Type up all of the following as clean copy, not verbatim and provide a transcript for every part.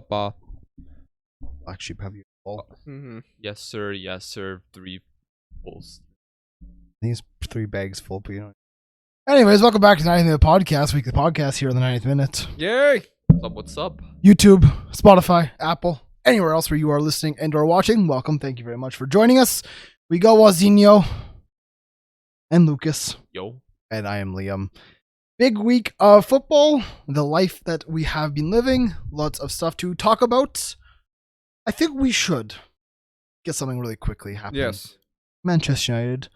Papa. Black sheep have you full. Yes, sir. Yes, sir. 3 fulls. These 3 bags full, but you know. Anyways, welcome back to 90th Minute Podcast, weekly podcast here on the 90th Minute. Yay! What's up? YouTube, Spotify, Apple, anywhere else where you are listening and or watching. Welcome. Thank you very much for joining us. We go Wazinho and Lucas. Yo. And I am Liam. Big week of football, the life that we have been living, lots of stuff to talk about. I think we should get something really quickly happening. Yes. Manchester United,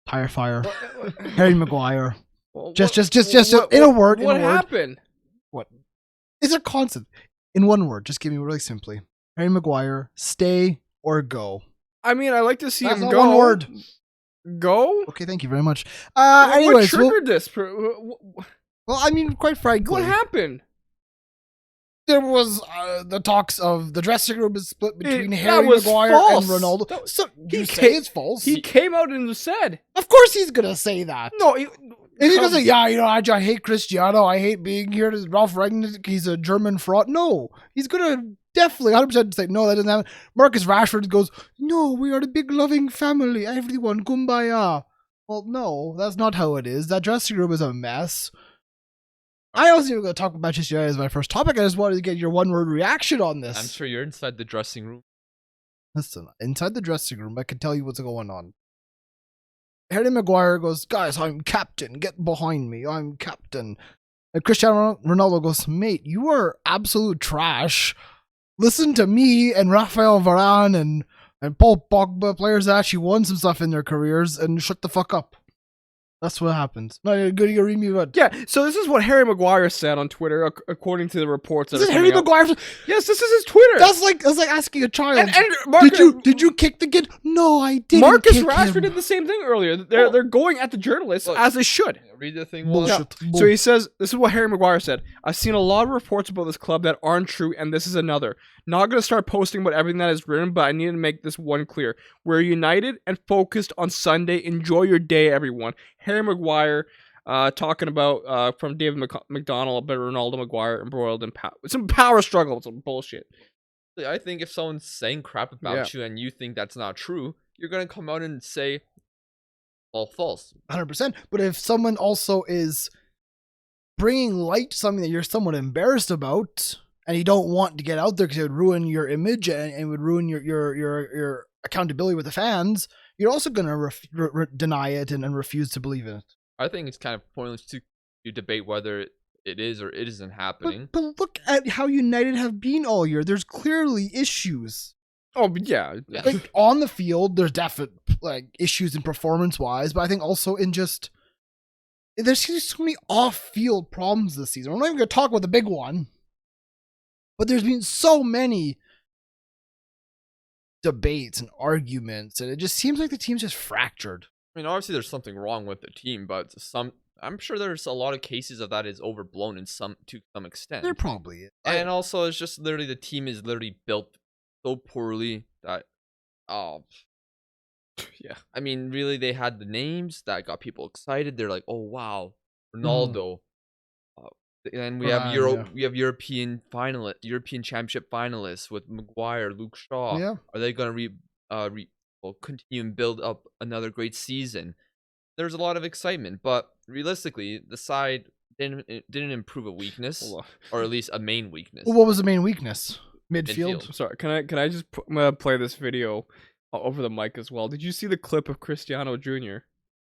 tire fire, Harry Maguire. Well, Just in a word. What happened? What? It's a concept. In one word, just give me really simply. Harry Maguire, stay or go. I mean, I like to see That's him not go. one word. Go? Okay, thank you very much. What Anyways, triggered this? well, I mean, quite frankly, What happened? there was the talks of the dressing room is split between That Harry was Maguire false. and Ronaldo. That- So he you ca- say it's false? He came out and said, Of course he's gonna say that. "No, If he goes like, yeah, you know, I hate Cristiano, I hate being here. Ralph Rangnick, he's a German fraud. No, he's gonna definitely 100% say no. That doesn't happen. Marcus Rashford goes, no, we are the big loving family. Everyone, kumbaya. Well, no, that's not how it is. That dressing room is a mess. I wasn't even going to talk about Manchester United as my first topic. I just wanted to get your one-word reaction on this. I'm sure you're inside the dressing room. Listen, inside the dressing room, I can tell you what's going on. Harry Maguire goes, guys, I'm captain. Get behind me. I'm captain. And Cristiano Ronaldo goes, mate, you are absolute trash. Listen to me and Rafael Varane and Paul Pogba, players that actually won some stuff in their careers, and shut the fuck up. That's what happens. No, you're good. You read me what? yeah." So this is what Harry Maguire said on Twitter, according to the reports. Is That it are Harry coming out. Maguire? Yes, this is his Twitter. That's like asking a child. and Marcus, Did you kick the kid? No, I didn't. Marcus kick Rashford him. did the same thing earlier. They're going at the journalists Look. as they should. Read the thing. Well, Bullshit. So he says, this is what Harry Maguire said. I've seen a lot of reports about this club that aren't true, and this is another. Not going to start posting about everything that is written, but I need to make this one clear. We're united and focused on Sunday. Enjoy your day, everyone. Harry Maguire talking about, from David McDonald, about Ronaldo Maguire embroiled in some power struggle, some bullshit. I think if someone's saying crap about you and you think that's not true, you're going to come out and say, all false. 100%. But if someone also is bringing light to something that you're somewhat embarrassed about, and you don't want to get out there because it would ruin your image and would ruin your accountability with the fans, you're also going to deny it and refuse to believe in it. I think it's kind of pointless to debate whether it is or it isn't happening. But look at how United have been all year. There's clearly issues. Oh, but yeah. Like on the field, there's definite issues in performance-wise, but I think also in just there's just so many off-field problems this season. We're not even going to talk about the big one, but there's been so many debates and arguments, and it just seems like the team's just fractured. I mean, obviously there's something wrong with the team, but I'm sure there's a lot of cases of that is overblown to some extent. There probably is. And also, it's just literally the team is literally built so poorly that, Yeah. I mean, really, they had the names that got people excited. They're like, oh wow, Ronaldo. And we have we have European Championship finalists with Maguire, Luke Shaw. Yeah. Are they gonna continue and build up another great season? There's a lot of excitement, but realistically, the side didn't improve a weakness, or at least a main weakness. Well, what was the main weakness? Midfield. Sorry, can I just play this video over the mic as well? Did you see the clip of Cristiano Jr.?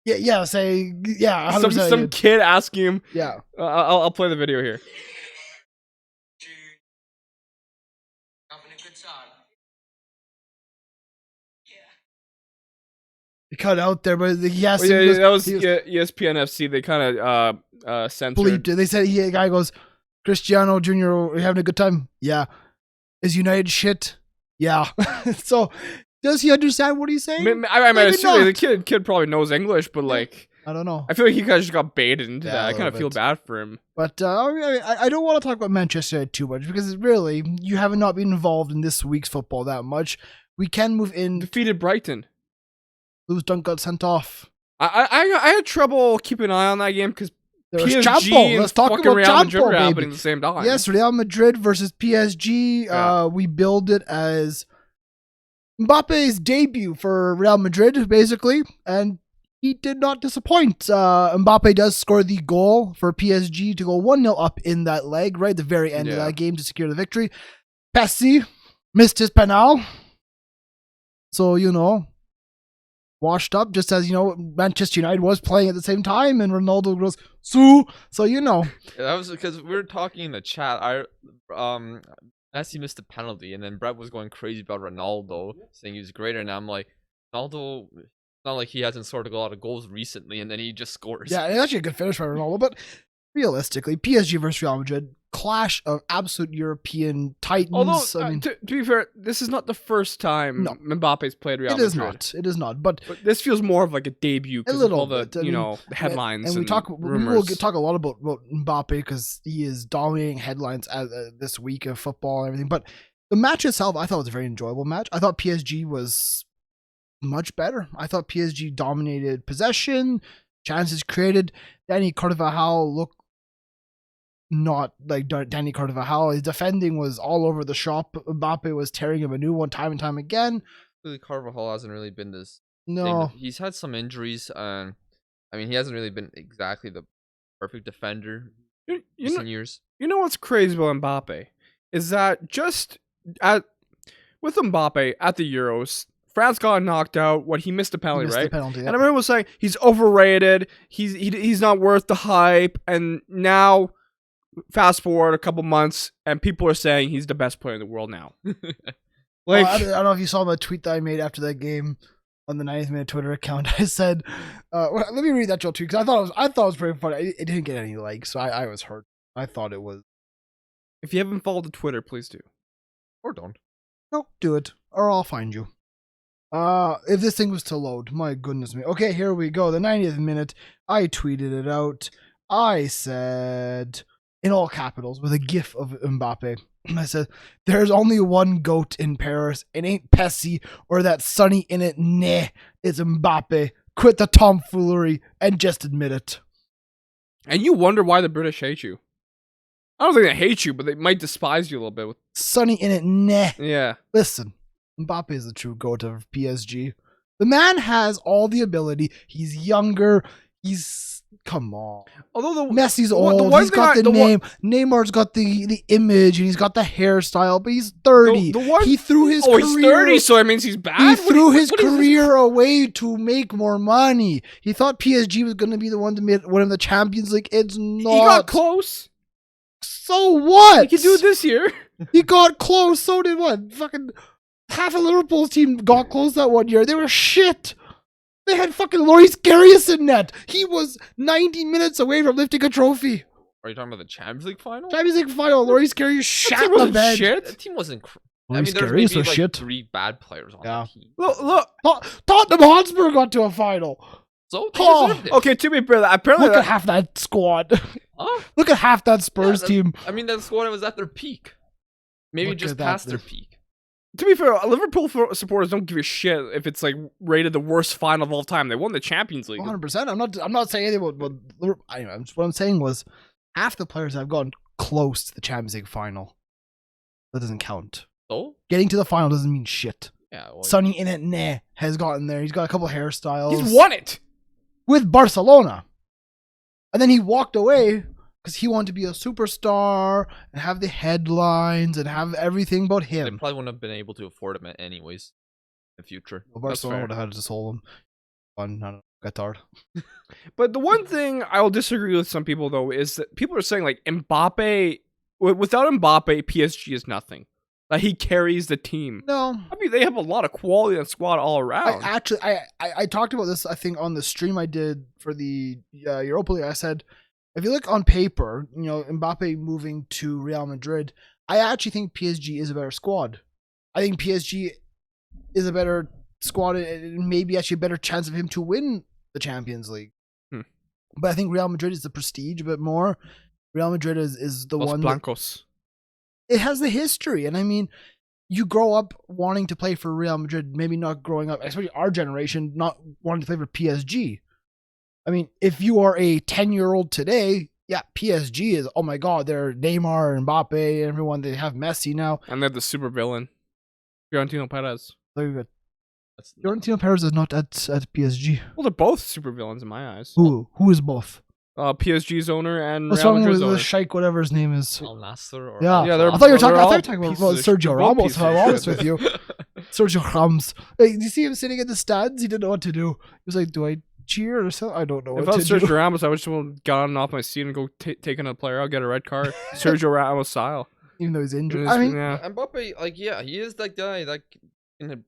Yeah. Say yeah. 100% Some kid asking him. Yeah. I'll play the video here. Having a good time. He cut out there, but yes, That was ESPN FC. They kind of censored. bleeped it. They said the guy goes, Cristiano Jr. Are you having a good time? Yeah. Is United shit? Yeah. So does he understand what he's saying? I Maybe assume not. the kid probably knows English, but like I don't know. I feel like he kind of just got baited into Yeah, that. a I kind of little feel bit. bad for him. But I don't want to talk about Manchester United too much because really you have not been involved in this week's football that much. We can move in. Defeated Brighton. Lewis Dunk got sent off. I had trouble keeping an eye on that game because There's PSG Champo. and Let's talk fucking about Real Madrid Champo, are happening baby. at the same time. Yes, Real Madrid versus PSG. Yeah. We build it as Mbappe's debut for Real Madrid, basically, and he did not disappoint. Mbappe does score the goal for PSG to go 1-0 up in that leg, right at the very end of that game to secure the victory. Pessi missed his penal. So, washed up, just as, Manchester United was playing at the same time, and Ronaldo goes, so, Yeah, that was because we were talking in the chat. Messi missed a penalty, and then Brett was going crazy about Ronaldo, saying he's greater, and I'm like, Ronaldo, it's not like he hasn't scored a lot of goals recently, and then he just scores. Yeah, it's actually a good finish by Ronaldo, but realistically, PSG versus Real Madrid, clash of absolute European titans. Although, to be fair, this is not the first time Mbappe's played Real Madrid. It is not. But this feels more of like a debut because of all the the headlines. And we will talk a lot about Mbappe because he is dominating headlines this week of football and everything. But the match itself, I thought was a very enjoyable match. I thought PSG was much better. I thought PSG dominated possession, chances created. Danny Carvajal looked not like Danny Carvajal. His defending was all over the shop. Mbappe was tearing him a new one time and time again. Carvajal hasn't really been this. No, he's had some injuries. I mean, he hasn't really been exactly the perfect defender in years. You know what's crazy about Mbappe is that with Mbappe at the Euros, France got knocked out when he missed a penalty, right? Penalty, and everyone was saying he's overrated. He's not worth the hype. And now, fast forward a couple months, and people are saying he's the best player in the world now. I don't know if you saw the tweet that I made after that game on the 90th minute Twitter account. I said, let me read that Joe tweet because I thought it was pretty funny. It didn't get any likes, so I was hurt. I thought it was. If you haven't followed the Twitter, please do, or don't. No, do it, or I'll find you. If this thing was to load, my goodness me. Okay, here we go. The 90th minute. I tweeted it out. I said, in all capitals, with a gif of Mbappe, I said, there's only one GOAT in Paris. It ain't Pessi or that Sonny in it. Nah, it's Mbappe. Quit the tomfoolery and just admit it. And you wonder why the British hate you. I don't think they hate you, but they might despise you a little bit. Sonny in it. Nah. Yeah. Listen, Mbappe is the true GOAT of PSG. The man has all the ability. He's younger. Come on. Although Messi's old, he's got the name. Neymar's got the image, and he's got the hairstyle, but he's 30. He threw his career. He's 30, so it means he's bad? He threw his career away to make more money. He thought PSG was going to be the one to win the Champions League. It's not. He got close. So what? He can do it this year. He got close. So did what? Fucking half of Liverpool's team got close that one year. They were shit. They had fucking Lloris Karius in net. He was 90 minutes away from lifting a trophy. Are you talking about the Champions League final? Champions League final. Lloris Karius shat the bed. That team wasn't. I mean, there's maybe like 3 bad players on the team. Look. Tottenham Hotspur got to a final. So they deserved it. Okay, to be fair, apparently look at half that squad. Huh? Look at half that Spurs team. I mean, that squad was at their peak. Maybe just past their peak. To be fair, Liverpool supporters don't give a shit if it's like rated the worst final of all time. They won the Champions League. 100%. I'm not saying anything about what I'm saying was half the players have gone close to the Champions League final. That doesn't count. So? Getting to the final doesn't mean shit. Yeah. Well, Sonny in it, has gotten there. He's got a couple of hairstyles. He's won it with Barcelona. And then he walked away because he wanted to be a superstar and have the headlines and have everything about him. They probably wouldn't have been able to afford him anyways in the future. Well, Barcelona would have had to sold him on Qatar. But the one thing I will disagree with some people, though, is that people are saying, like, Mbappe, without Mbappe, PSG is nothing. Like, he carries the team. No. I mean, they have a lot of quality in the squad all around. I talked about this, I think, on the stream I did for the Europa League. I said, if you look on paper, Mbappe moving to Real Madrid, I actually think PSG is a better squad. I think PSG is a better squad and maybe actually a better chance of him to win the Champions League. But I think Real Madrid is the prestige a bit more. Real Madrid is the Los one. Blancos. It has the history. And I mean, you grow up wanting to play for Real Madrid, maybe not growing up, especially our generation, not wanting to play for PSG. I mean, if you are a 10-year-old today, yeah, PSG is, oh my God, they're Neymar and Mbappe, everyone. They have Messi now. And they're the super villain, Fiorentino Perez. Very good. That's not- Fiorentino Perez is not at PSG. Well, they're both super villains in my eyes. Who is both? PSG's owner and What's Real wrong with Madrid's the owner. Sheikh, whatever his name is? Al Nassr or Yeah, Yeah, I thought you were they're all talking about pieces of Sergio shit. They're both Ramos. pieces If I'm of honest shit. with you, Sergio Ramos. Like, do you see him sitting in the stands? He didn't know what to do. He was like, "Do I cheer or something? I don't know If what I to was Sergio do." Ramos, I would just want to get on and off my seat and go take another player out, get a red card. Sergio Ramos style. Even though he's injured. It's- I mean, yeah. Mbappe, like, yeah, he is that guy that can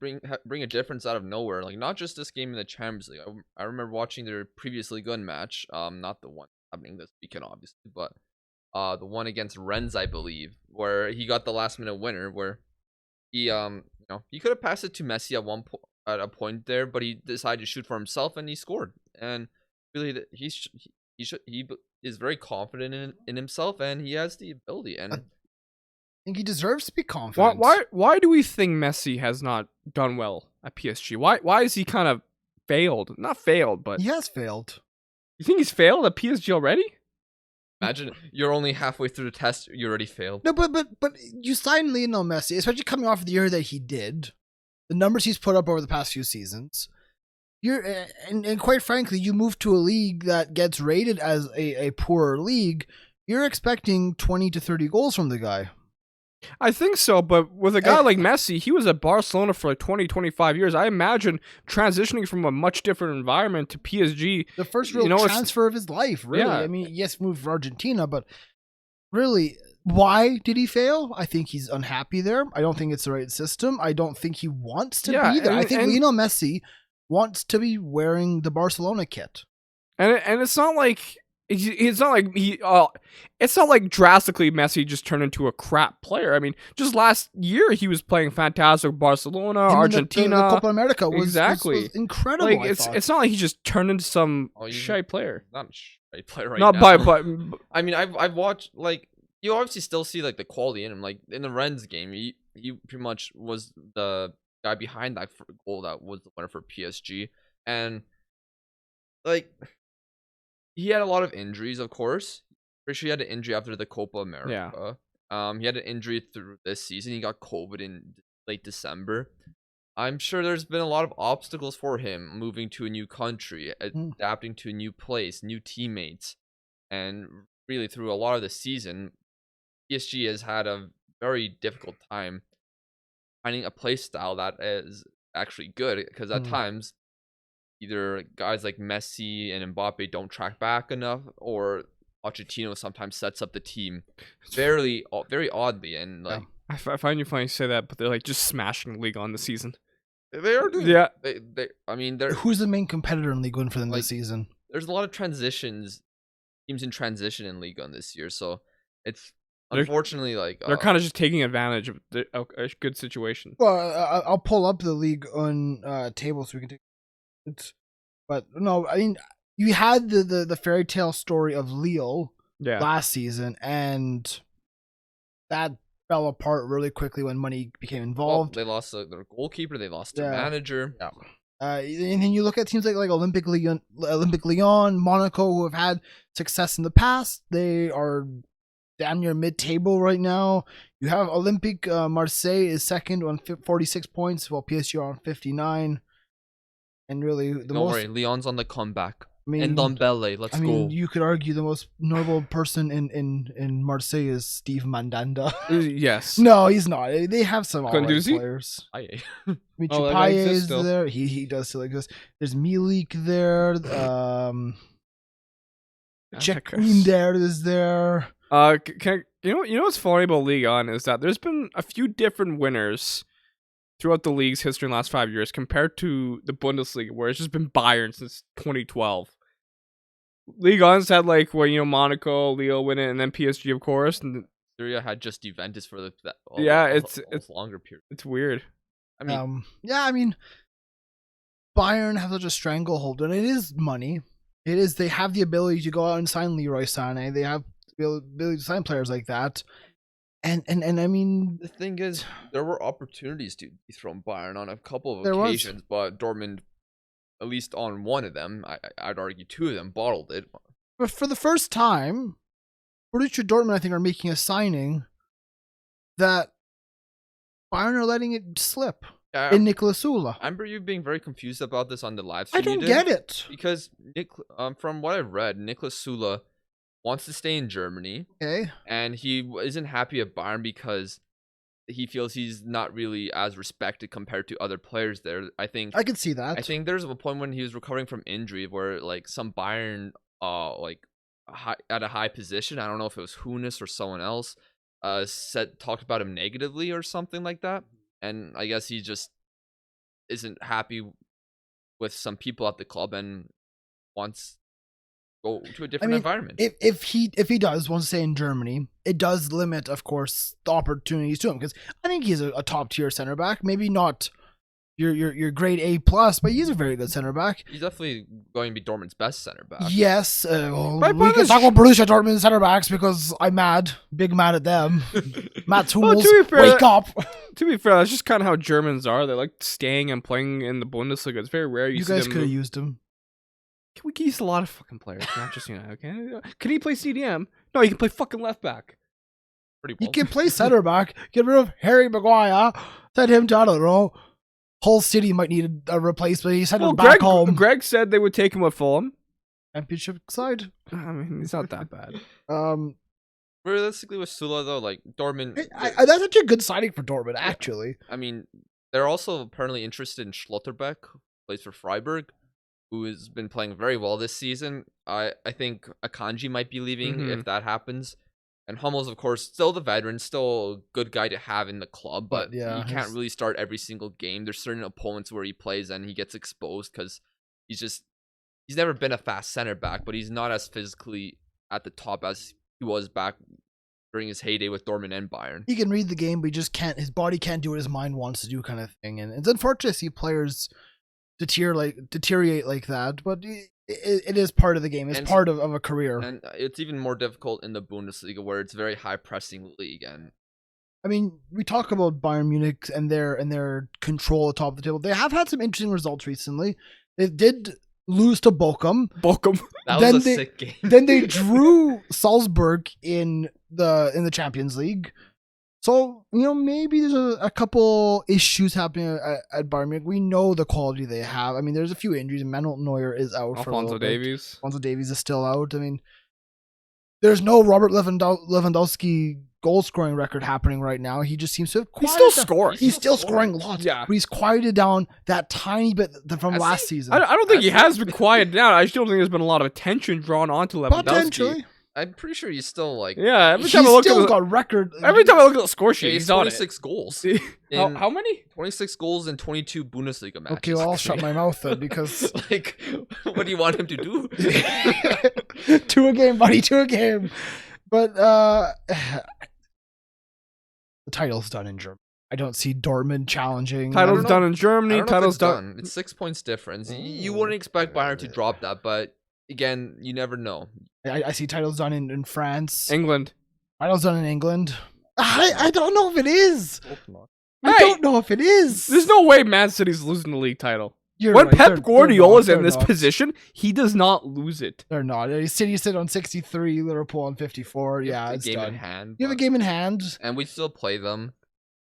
bring a difference out of nowhere. Like, not just this game in the Champions League. I remember watching their previous Ligue 1 match. Not the one happening this weekend, obviously, but the one against Rennes, I believe, where he got the last minute winner, where he he could have passed it to Messi at a point there, but he decided to shoot for himself and he scored. And really, he is very confident in himself, and he has the ability. And I think he deserves to be confident. Why do we think Messi has not done well at PSG? Why is he kind of failed? Not failed, but He has failed. you think he's failed at PSG already? imagine you're only halfway through the test, you already failed. No, but you signed Lionel Messi, especially coming off the year that he did. The numbers he's put up over the past few seasons. And quite frankly, you move to a league that gets rated as a poorer league. You're expecting 20 to 30 goals from the guy. I think so, but with a guy like Messi, he was at Barcelona for like 20, 25 years. I imagine transitioning from a much different environment to PSG. The first real transfer of his life, really. Yeah. I mean, yes, moved to Argentina, but really, why did he fail? I think he's unhappy there. I don't think it's the right system. I don't think he wants to be there. I think Lionel Messi wants to be wearing the Barcelona kit. And it's not like it's not like drastically Messi just turned into a crap player. I mean, just last year he was playing fantastic with Barcelona, Argentina. The Copa America was incredible. Like it's not like he just turned into some shy player. Not a shy player right not now. But I mean, I've watched, like, you obviously still see like the quality in him. Like in the Rennes game, he pretty much was the guy behind that goal that was the winner for PSG, and like he had a lot of injuries, of course. Pretty sure he had an injury after the Copa America. Yeah. He had an injury through this season. He got COVID in late December. I'm sure there's been a lot of obstacles for him moving to a new country, adapting to a new place, new teammates, and really through a lot of the season, PSG has had a very difficult time finding a play style that is actually good, because at times either guys like Messi and Mbappe don't track back enough, or Pochettino sometimes sets up the team very oddly, and like I find you funny to say that, but they're like just smashing the league on the season. they are doing. Yeah, I mean, they're who's the main competitor in League One for them this season? There's a lot of teams in transition in League One this year, so it's unfortunately like they're kind of just taking advantage of a good situation. Well, I'll pull up the League on table so we can take it. But no, I mean, you had the fairy tale story of Lille last season, and that fell apart really quickly when money became involved. Well, they lost their goalkeeper, they lost their manager. Yeah. And then you look at teams like Olympic Lyon, Monaco, who have had success in the past. They are damn near mid-table right now. You have Olympique Marseille is second on 46 points, while PSG are on 59. And really, Don't worry, Lyon's on the comeback. And Ndombele, let's go. You could argue the most notable person in Marseille is Steve Mandanda. Yes. No, he's not. They have some alright players. Paye is there. He does still exist. There's Milik there. Check there is there. You know what's funny about Ligue 1 is that there's been a few different winners throughout the league's history in the last 5 years compared to the Bundesliga, where it's just been Bayern since 2012. Ligue 1's had Monaco, Lille win it, and then PSG, of course. And Syria had just Juventus for it's longer period. It's weird. I mean, Bayern have such a stranglehold, and it is money. It is. They have the ability to go out and sign Leroy Sané. They have the ability to sign players like that. And I mean, the thing is, there were opportunities to dethrone Bayern on a couple of occasions, but Dortmund at least on one of them, I'd argue two of them bottled it. But for the first time, Borussia Dortmund, I think, are making a signing that Bayern are letting it slip in Niklas Süle. I remember you being very confused about this on the live stream. I don't get it. Because from what I've read, Niklas Süle wants to stay in Germany. Okay. And he isn't happy at Bayern because he feels he's not really as respected compared to other players there. I can see that. I think there's a point when he was recovering from injury where like some Bayern at a high position, I don't know if it was Hunis or someone else, talked about him negatively or something like that. And I guess he just isn't happy with some people at the club and wants to go to a different environment. If he does want to stay in Germany, it does limit, of course, the opportunities to him, because I think he's a top tier center back. Maybe not your grade A+, but he's a very good center back. He's definitely going to be Dortmund's best center back. Yes, we can talk about Borussia Dortmund center backs because I'm big mad at them. Mats Hummels, wake up. To be fair, that's just kind of how Germans are. They like staying and playing in the Bundesliga. It's very rare you guys could have used him. We can use a lot of fucking players, not just okay. Can he play CDM? No, he can play fucking left back. Pretty well. He can play center back. Get rid of Harry Maguire. Send him to, I don't know. Hull City might need a replacement. He sent him back home. Greg said they would take him with Fulham. Championship side. I mean, he's not that bad. Realistically, with Süle though, like Dortmund, that's actually a good signing for Dortmund. Actually, I mean, they're also apparently interested in Schlotterbeck, who plays for Freiburg, who has been playing very well this season. I think Akanji might be leaving if that happens. And Hummels, of course, still the veteran, still a good guy to have in the club, but yeah, he can't really start every single game. There's certain opponents where he plays and he gets exposed because he's never been a fast center back, but he's not as physically at the top as he was back during his heyday with Dortmund and Bayern. He can read the game, but he just can't. His body can't do what his mind wants to do, kind of thing. And it's unfortunate to see players deteriorate like that, but it is part of the game. It's part of a career. And it's even more difficult in the Bundesliga, where it's a very high pressing league. And I mean, we talk about Bayern Munich and their control at the top of the table. They have had some interesting results recently. They did lose to Bochum. That was a sick game. Then they drew Salzburg in the Champions League. So, maybe there's a couple issues happening at Bayern Munich. We know the quality they have. I mean, there's a few injuries. Manuel Neuer is out for a little bit. Alphonso Davies is still out. I mean, there's no Robert Lewandowski goal-scoring record happening right now. He just seems to have He's still scoring. He's still scoring lots. Yeah. But he's quieted down that tiny bit from last season. I don't think he has been quieted down. I still think there's been a lot of attention drawn onto Lewandowski. Potentially. I'm pretty sure he's still like... Yeah, every time I look at the score sheet, he's on it. 26 goals. How many? 26 goals in 22 Bundesliga matches. Okay, well, I'll shut my mouth then, because... like, what do you want him to do? 2 a game, buddy, 2 a game. But the title's done in Germany. I don't see Dortmund challenging. Title's done in Germany. Title's done. It's 6 points difference. You wouldn't expect Bayern to drop that, but again, you never know. I see titles done in France. England. Titles done in England. I don't know if it is. I don't know if it is. There's no way Man City's losing the league title. When Pep Guardiola's in this position, he does not lose it. They're not. City sit on 63, Liverpool on 54. Yeah, it's game done. in hand. You have a game in hand. And we still play them.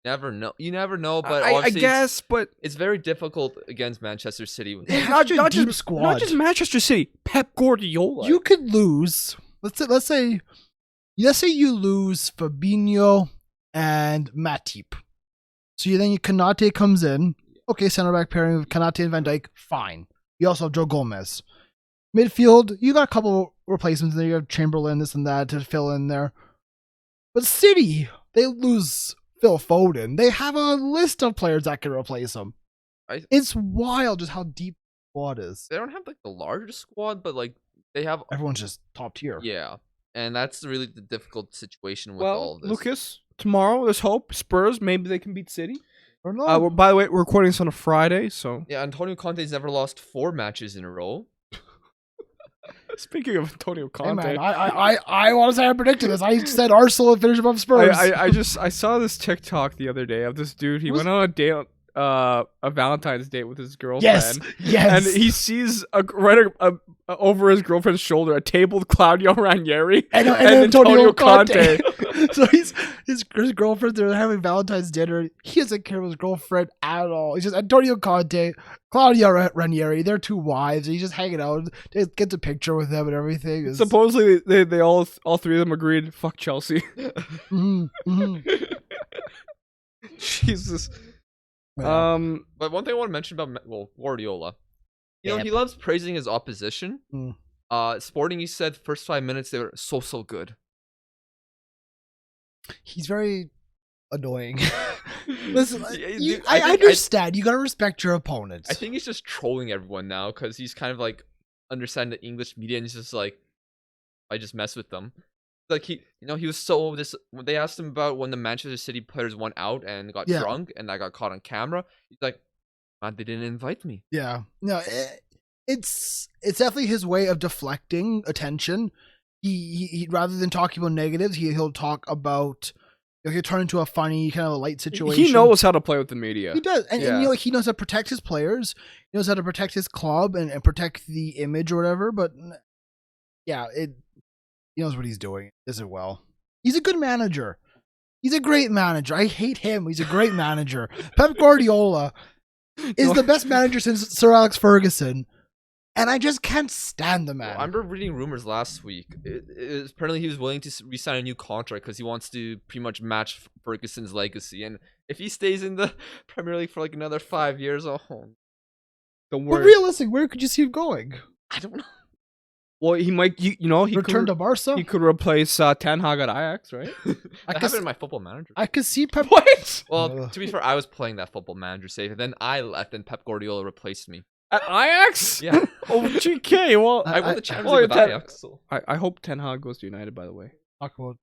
Never know. You never know, but I guess, but it's very difficult against Manchester City. Not just Manchester City. Pep Guardiola. You could lose. Let's say you lose Fabinho and Matip. So then Konate comes in. Okay, center back pairing with Konate and Van Dijk. Fine. You also have Joe Gomez. Midfield, you got a couple replacements there. You have Chamberlain, this and that to fill in there. But City, they lose Phil Foden. They have a list of players that can replace him. It's wild just how deep the squad is. They don't have like the largest squad, but like they have everyone's just top tier. Yeah, and that's really the difficult situation with all of this. Lucas, tomorrow there's hope. Spurs, maybe they can beat City. Or not. By the way, we're recording this on a Friday, so yeah. Antonio Conte's never lost 4 matches in a row. Speaking of Antonio Conte, hey man, I want to say I predicted this. I said Arsenal would finish above Spurs. I saw this TikTok the other day of this dude. He went on a date a Valentine's date with his girlfriend. Yes. And he sees over his girlfriend's shoulder a table with Claudio Ranieri and Antonio Conte. So his girlfriend, they're having Valentine's dinner. He doesn't care about his girlfriend at all. He's just Antonio Conte, Claudio Ranieri. They're two wives. And he's just hanging out. Gets a picture with them and everything. Supposedly they all three of them agreed. Fuck Chelsea. Jesus. But one thing I want to mention about Guardiola, you know, he loves praising his opposition. Sporting, he said first 5 minutes they were so good. He's very annoying. Listen, I understand. You gotta respect your opponents. I think he's just trolling everyone now because he's kind of like understanding the English media and he's just like, I just mess with them. Like he was so when they asked him about when the Manchester City players went out and got drunk and I got caught on camera. He's like, man, they didn't invite me. Yeah, no, it's definitely his way of deflecting attention. He rather than talking about negatives, he'll talk about. He'll turn into a funny kind of a light situation. He knows how to play with the media. He does, and he knows how to protect his players. He knows how to protect his club and protect the image or whatever. But yeah, he knows what he's doing. Does it well. He's a good manager. He's a great manager. I hate him. He's a great manager. Pep Guardiola is the best manager since Sir Alex Ferguson. And I just can't stand the man. Well, I remember reading rumors last week. Apparently, he was willing to re-sign a new contract because he wants to pretty much match Ferguson's legacy. And if he stays in the Premier League for like another 5 years, don't worry. But realistic, where could you see him going? I don't know. Well, he might, he return to Barca. He could replace Ten Hag at Ajax, right? I have it in my Football Manager. I could see Pep. What? Well, to be fair, I was playing that Football Manager save, and then I left, and Pep Guardiola replaced me. At Ajax? Yeah. Oh, GK. Well, I won the Champions League with Ajax. So. I hope Ten Hag goes to United, by the way. Talk about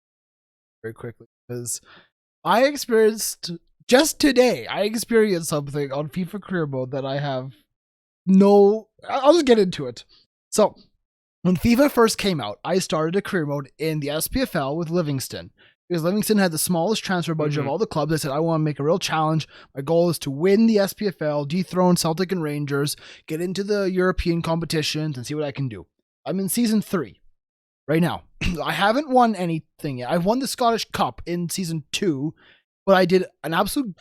very quickly because I experienced just today. I experienced something on FIFA Career Mode that I have no. I'll just get into it. So. When FIFA first came out, I started a career mode in the SPFL with Livingston. Because Livingston had the smallest transfer budget of all the clubs. I said, I want to make a real challenge. My goal is to win the SPFL, dethrone Celtic and Rangers, get into the European competitions, and see what I can do. I'm in Season 3 right now. I haven't won anything yet. I've won the Scottish Cup in Season 2, but I did an absolute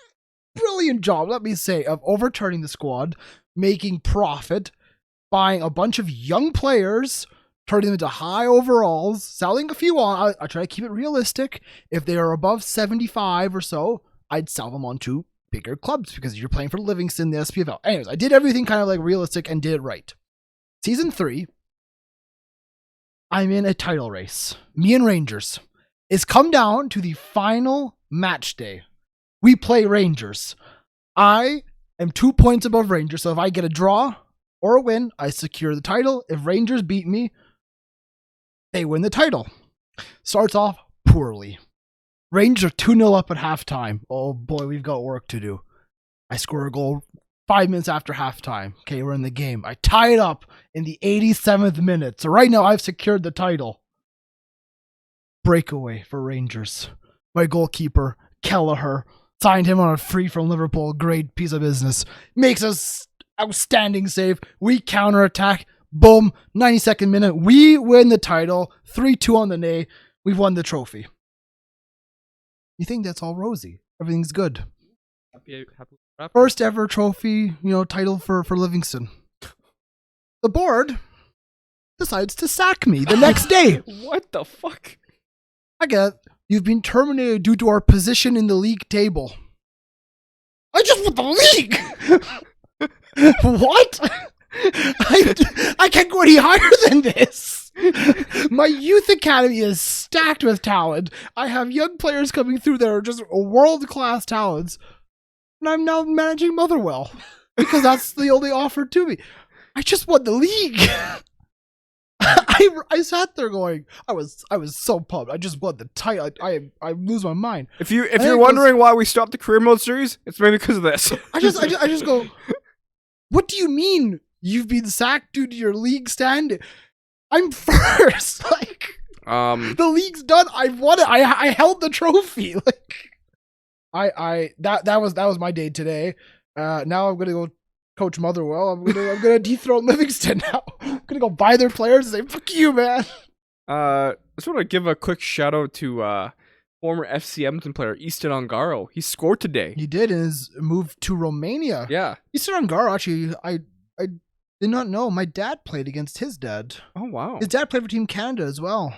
brilliant job, let me say, of overturning the squad, making profit, buying a bunch of young players, turning them into high overalls, selling a few on. I try to keep it realistic. If they are above 75 or so, I'd sell them on to bigger clubs because you're playing for Livingston, the SPFL. Anyways, I did everything kind of like realistic and did it right. Season 3, I'm in a title race. Me and Rangers. It's come down to the final match day. We play Rangers. I am 2 points above Rangers, so if I get a draw or a win, I secure the title. If Rangers beat me, they win the title. Starts off poorly. Rangers are 2-0 up at halftime. Oh boy, we've got work to do. I score a goal 5 minutes after halftime. Okay, we're in the game. I tie it up in the 87th minute. So right now I've secured the title. Breakaway for Rangers. My goalkeeper, Kelleher, signed him on a free from Liverpool. Great piece of business. Makes us outstanding save. We counterattack. Boom. 92nd minute. We win the title. 3-2 on the nay. We've won the trophy. You think that's all rosy? Everything's good. Happy First ever trophy, title for Livingston. The board decides to sack me the next day. What the fuck? I get it. You've been terminated due to our position in the league table. I just won the league! What? I can't go any higher than this. My youth academy is stacked with talent. I have young players coming through that are just world-class talents. And I'm now managing Motherwell because that's the only offer to me. I just won the league. I sat there going, I was so pumped. I just won the title. I lose my mind. If you're wondering why we stopped the career mode series, it's maybe because of this. I just go, what do you mean you've been sacked due to your league standing? I'm first. The league's done. I won it. I held the trophy. That was my day today. Now I'm gonna go coach Motherwell. I'm gonna dethrone Livingston now. I'm gonna go buy their players and say, "Fuck you, man." I just want to give a quick shout out to former FC Edmonton player Easton Ongaro. He scored today. He did in his move to Romania. Yeah. Easton Ongaro, actually, I did not know. My dad played against his dad. Oh wow. His dad played for Team Canada as well.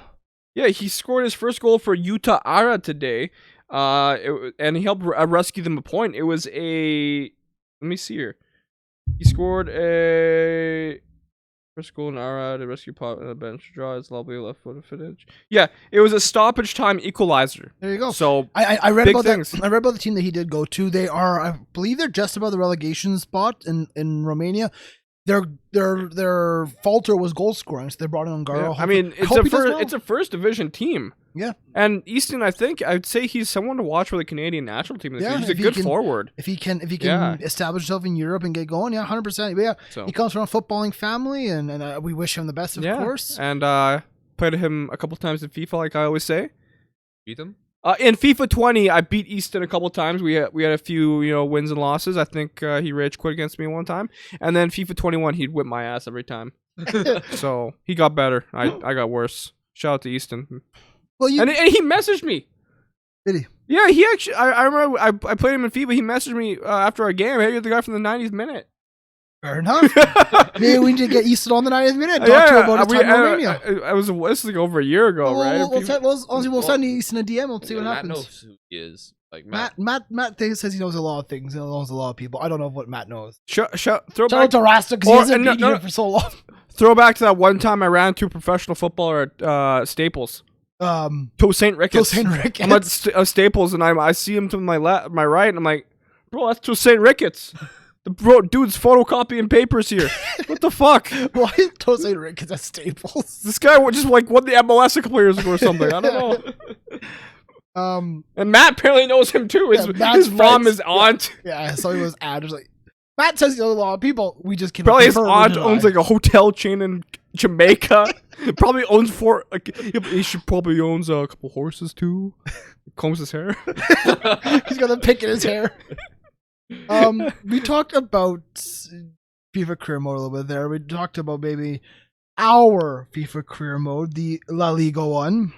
Yeah, he scored his first goal for Utah Ara today. And he helped rescue them a point. It was a. Let me see here. He scored a first goal in Ara to rescue pot on the bench. Draw his lovely left foot footage. Yeah, it was a stoppage time equalizer. There you go. So I read big about things. that. I read about the team that he did go to. They are, I believe, they're just above the relegation spot in Romania. Their falter was goal scoring, so they brought in Ongaro. Yeah, I mean, it's a first division team. Yeah. And Easton, I think I'd say he's someone to watch for the Canadian national team. Yeah, He's a good forward. If he can Yeah. establish himself in Europe and get going, 100%. Yeah, So he comes from a footballing family, and we wish him the best, of course. And played him a couple times in FIFA, like I always say. Beat them. In FIFA 20, I beat Easton a couple times. We had a few wins and losses. I think he rage quit against me one time, and then FIFA 21, he'd whip my ass every time. So he got better. I got worse. Shout out to Easton. Well, And he messaged me. Did he? Yeah, he actually. I remember I played him in FIFA. He messaged me after our game. Hey, you're the guy from the 90th minute. Fair enough. Maybe we need to get Easton on the 90th minute. Talk to him about his time in Romania. This is like over a year ago, right? We'll send Easton a DM. We'll see what Matt happens. knows who he is. Like Matt says he knows a lot of things. He knows a lot of people. I don't know what Matt knows. Throw Shout back out to Rasta because he hasn't been here for so long. Throw back to that one time I ran into a professional footballer at Staples. To St. Ricketts. I'm at Staples and I see him to my right and I'm like, bro, that's to St. Ricketts. The dude's photocopying papers here. What the fuck? Why is to St. Ricketts at Staples? This guy just won the MLS a couple years ago or something. I don't know. And Matt apparently knows him too. His mom is aunt. Yeah, so he was aunt. It was like, Matt says he knows a lot of people. We just can't. Probably his aunt owns like a hotel chain in Jamaica. Probably owns he should probably owns a couple horses too. Combs his hair. He's got a pick in his hair. We talked about FIFA career mode a little bit there. We talked about maybe our FIFA career mode, the La Liga one.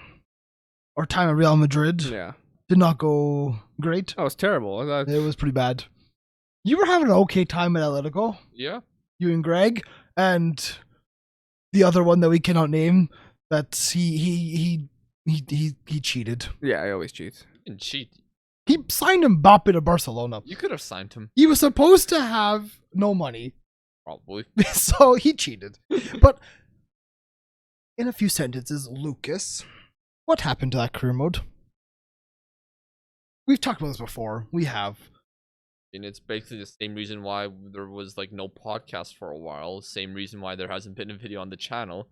Our time at Real Madrid. Yeah. Did not go great. That was terrible. It was pretty bad. You were having an okay time at Atletico. Yeah. You and Greg and the other one that we cannot name. That he cheated. Yeah, I always cheat. He didn't cheat. He signed Mbappe to Barcelona. You could have signed him. He was supposed to have no money. Probably. So he cheated. But in a few sentences, Lucas, what happened to that career mode? We've talked about this before. We have. And it's basically the same reason why there was like no podcast for a while. Same reason why there hasn't been a video on the channel.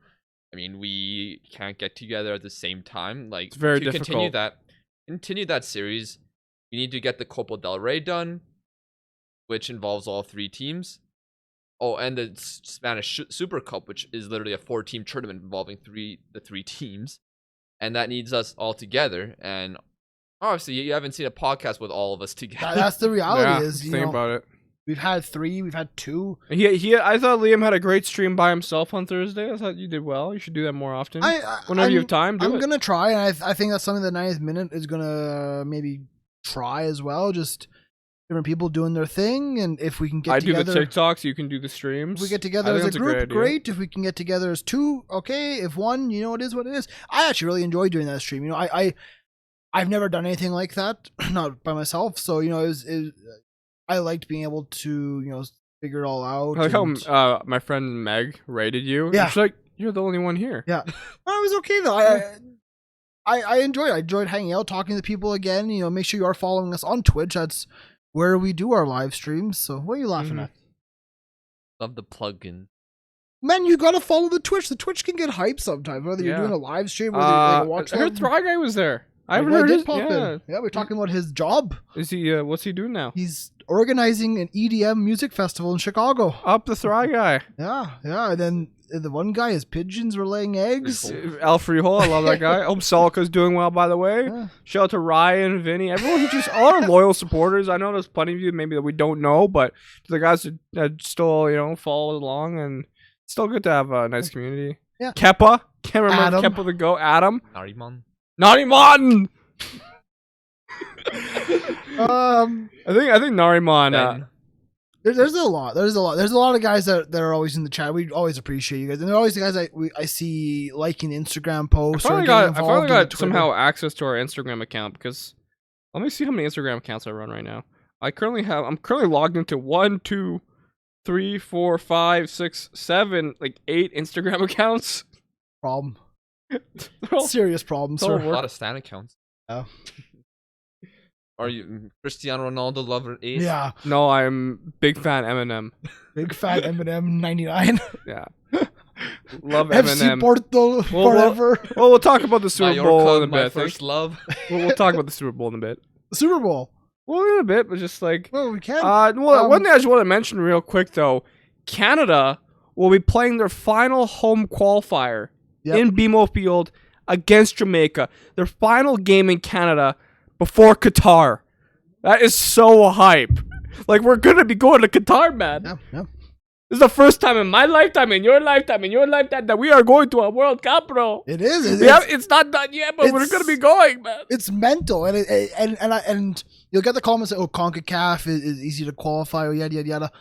I mean, we can't get together at the same time. Like, it's very to difficult. Continue that series. You need to get the Copa del Rey done, which involves all three teams. Oh, and the Spanish Super Cup, which is literally a 4-team tournament involving the three teams, and that needs us all together. And obviously, you haven't seen a podcast with all of us together. That's the reality. Think about it. We've had 3. We've had 2. I thought Liam had a great stream by himself on Thursday. I thought you did well. You should do that more often. Whenever you have time, I'm gonna try, and I think that's something the 90th minute is gonna maybe try as well. Just different people doing their thing, and if we can get together, do the TikToks, you can do the streams. If we get together as a group, great. If we can get together as 2, okay. If 1, it is what it is. I actually really enjoy doing that stream. I've never done anything like that, not by myself. So I liked being able to figure it all out. I like how my friend Meg rated you. Yeah, she's like, you're the only one here. Yeah, I was okay though. I enjoyed it. I enjoyed hanging out, talking to people again. Make sure you are following us on Twitch. That's where we do our live streams. So what are you laughing at? Love the plugin. Man, you gotta follow the Twitch. The Twitch can get hype sometimes, whether you're doing a live stream or watch. I heard Thry Guy was there. I haven't heard his pop in. Yeah, we're talking about his job. Is he? What's he doing now? He's organizing an EDM music festival in Chicago. Up the Thry Guy. Yeah. And then the one guy, his pigeons were laying eggs. El Frijol, I love that guy. I hope Salka's doing well, by the way. Yeah. Shout out to Ryan, Vinny, everyone who just all our loyal supporters. I know there's plenty of you maybe that we don't know, but the guys that still follow along, and it's still good to have a nice community. Yeah. Kepa, can't remember Adam. Kepa the go. Adam, Nariman. Nariman. Um, I think Nariman. Ben. there's a lot. There's a lot of guys that are always in the chat. We always appreciate you guys, and they're always the guys I see liking the Instagram posts. I finally getting got involved in the Twitter. somehow access to our Instagram account because let me see how many Instagram accounts I run right now. I'm currently logged into 1, 2, 3, 4, 5, 6, 7, like 8 Instagram accounts. problem. They're all- Serious problem, they're all sir. A lot of Stan accounts. Oh. Are you Cristiano Ronaldo lover 8? Yeah, No, I'm big fan Eminem. big fat Eminem 99. Yeah, love FC Eminem. Porto forever. Well, we'll talk about the Super Bowl in a my bit. I think. first love. We'll talk about the Super Bowl in a bit. Super Bowl. Well, in a bit, but just like Well, we can. one thing I just want to mention real quick though, Canada will be playing their final home qualifier in BMO Field against Jamaica. Their final game in Canada before Qatar. That is so hype. Like, we're gonna be going to Qatar, man. Yeah. This is the first time in my lifetime, in your lifetime, that we are going to a World Cup, bro. It is. It's not done yet, but we're gonna be going, man. It's mental, and you'll get the comments that CONCACAF is easy to qualify, or yada yada yada.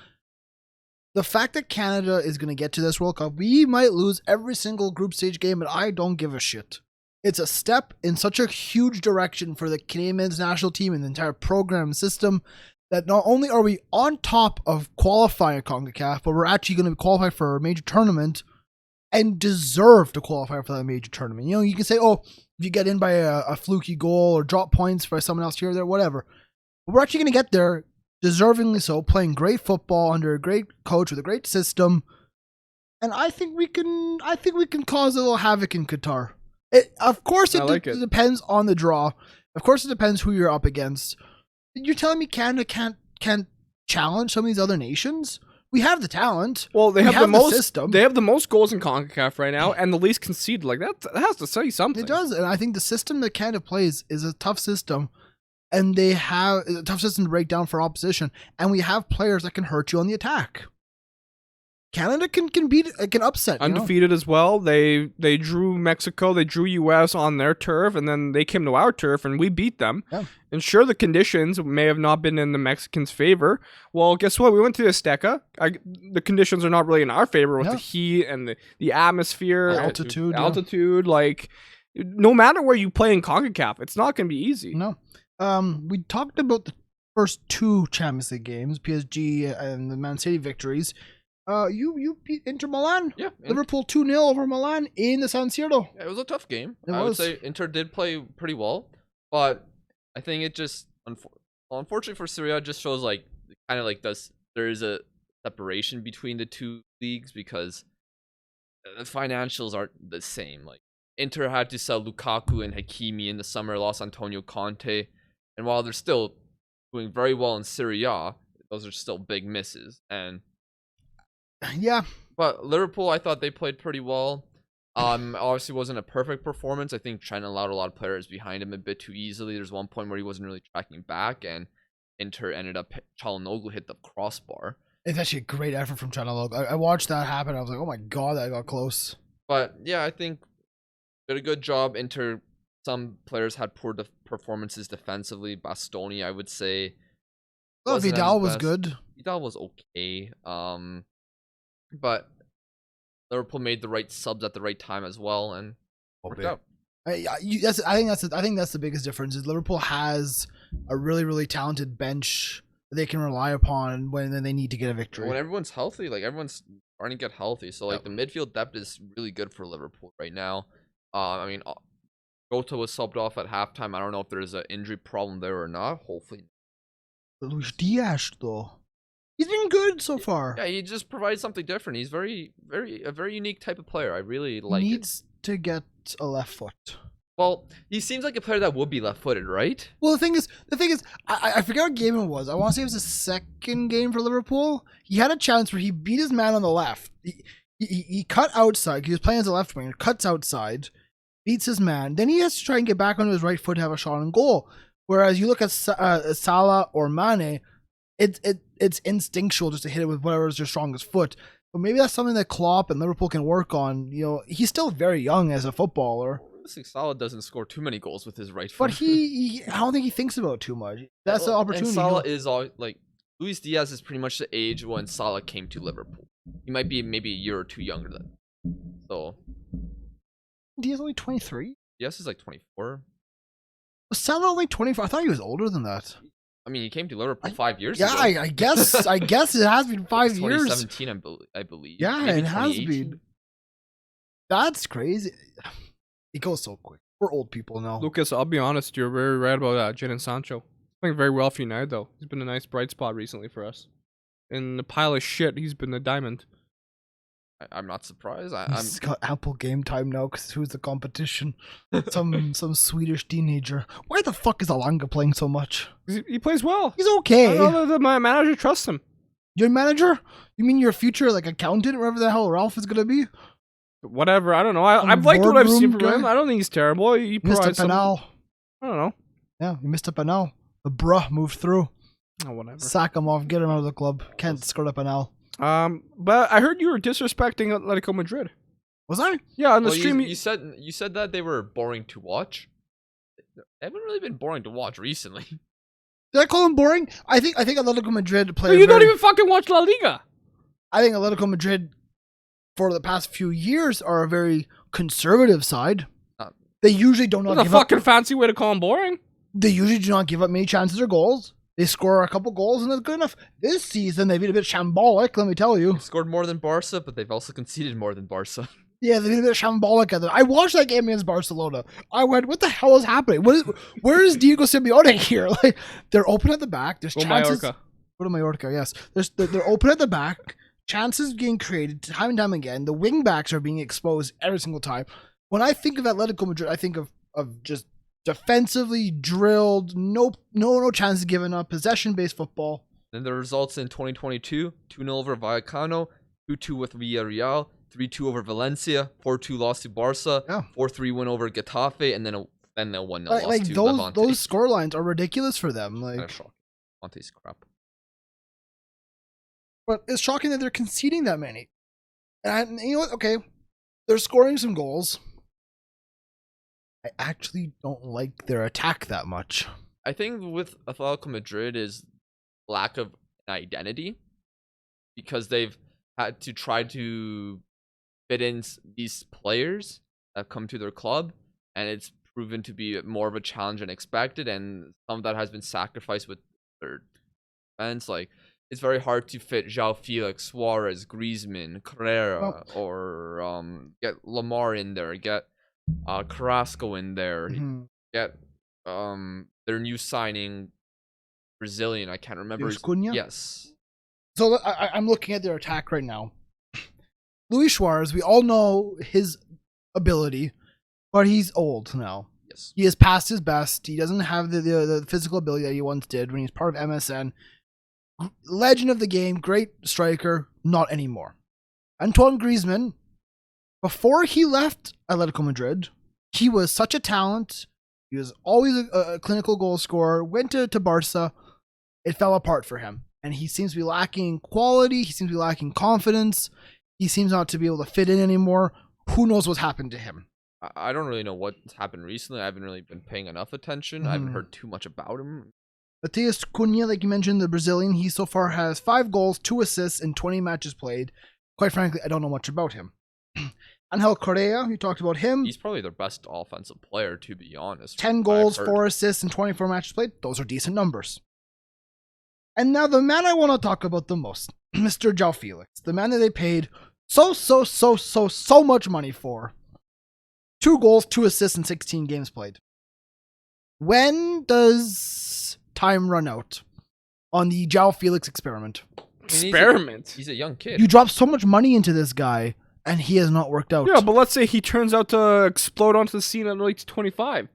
The fact that Canada is going to get to this World Cup, we might lose every single group stage game, and I don't give a shit. It's a step in such a huge direction for the Canadian men's national team and the entire program system that not only are we on top of qualifying CONCACAF, but we're actually going to qualify for a major tournament and deserve to qualify for that major tournament. You know, you can say, oh, if you get in by a fluky goal or drop points by someone else here or there, whatever. But we're actually going to get there, deservingly so, playing great football under a great coach with a great system. And I think we can cause a little havoc in Qatar. Of course, it depends on the draw. Of course, it depends who you're up against. You're telling me Canada can't challenge some of these other nations? We have the talent. Well, they have the most system. They have the most goals in CONCACAF right now, and the least conceded. Like that has to say something. It does, and I think the system that Canada plays is a tough system, and they have a tough system to break down for opposition. And we have players that can hurt you on the attack. Canada can upset. Undefeated as well. They drew Mexico, they drew US on their turf, and then they came to our turf and we beat them. Yeah. And sure, the conditions may have not been in the Mexicans' favor. Well, guess what? We went to Azteca. The conditions are not really in our favor with the heat and the atmosphere, altitude. Like, no matter where you play in CONCACAF, it's not going to be easy. No. We talked about the first two Champions League games, PSG and the Man City victories. You beat Inter Milan. Yeah. Liverpool 2-0 over Milan in the San Siro. Yeah, it was a tough game. I would say Inter did play pretty well, but I think it just unfortunately for Serie A just shows like kind of like there is a separation between the two leagues because the financials aren't the same. Like Inter had to sell Lukaku and Hakimi in the summer, lost Antonio Conte, and while they're still doing very well in Serie A, those are still big misses. And yeah, but Liverpool, I thought they played pretty well. Obviously wasn't a perfect performance. I think Trent allowed a lot of players behind him a bit too easily. There's one point where he wasn't really tracking back, and Inter ended up Çalhanoğlu hit the crossbar. It's actually a great effort from Çalhanoğlu. I watched that happen. I was like, oh my god, that got close. But yeah, I think did a good job. Inter, some players had poor performances defensively. Bastoni, I would say. Well, Vidal was good. Vidal was okay. But Liverpool made the right subs at the right time as well, and worked out. I think that's the biggest difference. Is Liverpool has a really, really talented bench that they can rely upon when they need to get a victory. When everyone's healthy, like everyone's starting to get healthy, so like the midfield depth is really good for Liverpool right now. I mean, Jota was subbed off at halftime. I don't know if there's an injury problem there or not. Hopefully, Luis Diaz though. He's been good so far. Yeah, he just provides something different. He's a very unique type of player. I really like it. Needs to get a left foot. Well, he seems like a player that would be left-footed, right? Well, the thing is, I forget what game it was. I want to say it was the second game for Liverpool. He had a chance where he beat his man on the left. He cut outside. He was playing as a left winger. Cuts outside, beats his man. Then he has to try and get back onto his right foot to have a shot on goal. Whereas you look at Salah or Mane, it's instinctual just to hit it with whatever is your strongest foot. But maybe that's something that Klopp and Liverpool can work on. You know, he's still very young as a footballer. Salah doesn't score too many goals with his right foot. But I don't think he thinks about it too much. That's the opportunity. And Salah is all like Luis Diaz is pretty much the age when Salah came to Liverpool. He might be maybe a year or two younger than. So Diaz only 23. Diaz is like 24. Was Salah only 24? I thought he was older than that. I mean, he came to Liverpool 5 years ago. Yeah, I guess it has been 5 years. 2017, I believe. Yeah, maybe it has been. That's crazy. It goes so quick. We're old people now. Lucas, I'll be honest, you're very right about Jadon Sancho. He's playing very well for United, though. He's been a nice bright spot recently for us. In the pile of shit, he's been a diamond. I'm not surprised. He's got ample game time now because who's the competition? some Swedish teenager. Why the fuck is Alanga playing so much? He plays well. He's okay. I know that my manager trusts him. Your manager? You mean your future like accountant, wherever the hell Ralph is gonna be? Whatever, I don't know. I've liked what I've seen from him. I don't think he's terrible. He missed a provides some. penal. I don't know. Yeah, he missed a penal. The bruh moved through. Oh, whatever. Sack him off. Get him out of the club. Can't score a penal. But I heard you were disrespecting Atletico Madrid. Was I? Yeah, on the stream. You said that they were boring to watch. They haven't really been boring to watch recently. Did I call them boring? I think Atletico Madrid play. But you don't even fucking watch La Liga. I think Atletico Madrid, for the past few years, are a very conservative side. They usually don't That's a fucking fancy way to call them boring. They usually do not give up many chances or goals. They score a couple goals and that's good enough. This season, they've been a bit shambolic, let me tell you. They scored more than Barca, but they've also conceded more than Barca. Yeah, they've been a bit shambolic. I watched that game against Barcelona. I went, what the hell is happening? Where is Diego Simeone here? Like, they're open at the back. There's chances. Mallorca. Go to Mallorca, yes. They're open at the back. Chances being created time and time again. The wing backs are being exposed every single time. When I think of Atletico Madrid, I think of just defensively drilled, no chances given up, possession-based football. Then the results in 2022, 2-0 over Vallecano, 2-2 with Villarreal, 3-2 over Valencia, 4-2 loss to Barca, 4-3 win over Getafe, and then a 1-0 loss to Levante. Those scorelines are ridiculous for them. Like, Levante's crap. But it's shocking that they're conceding that many. And you know what? Okay, they're scoring some goals. I actually don't like their attack that much. I think with Atletico Madrid is lack of an identity because they've had to try to fit in these players that come to their club, and it's proven to be more of a challenge than expected, and some of that has been sacrificed with their defense. Like, it's very hard to fit João Felix, Suarez, Griezmann, Carrera, or get Lamar in there, get Carrasco in there, get their new signing Brazilian. I can't remember. Cunha? Yes. So I'm looking at their attack right now. Luis Suarez, we all know his ability, but he's old now. Yes. He is past his best. He doesn't have the physical ability that he once did when he was part of MSN. Legend of the game, great striker, not anymore. Antoine Griezmann, before he left Atletico Madrid, he was such a talent. He was always a clinical goal scorer. Went to Barca. It fell apart for him. And he seems to be lacking quality. He seems to be lacking confidence. He seems not to be able to fit in anymore. Who knows what's happened to him? I don't really know what's happened recently. I haven't really been paying enough attention. I haven't heard too much about him. Matheus Cunha, like you mentioned, the Brazilian, he so far has 5 goals, 2 assists, and 20 matches played. Quite frankly, I don't know much about him. Angel Correa, you talked about him. He's probably their best offensive player, to be honest. 10 goals, 4 assists, and 24 matches played. Those are decent numbers. And now the man I want to talk about the most, Mr. João Felix, the man that they paid so much money for. 2 goals, 2 assists, and 16 games played. When does time run out on the João Felix experiment? Experiment? He's a young kid. You dropped so much money into this guy, and he has not worked out. Yeah, but let's say he turns out to explode onto the scene at like 25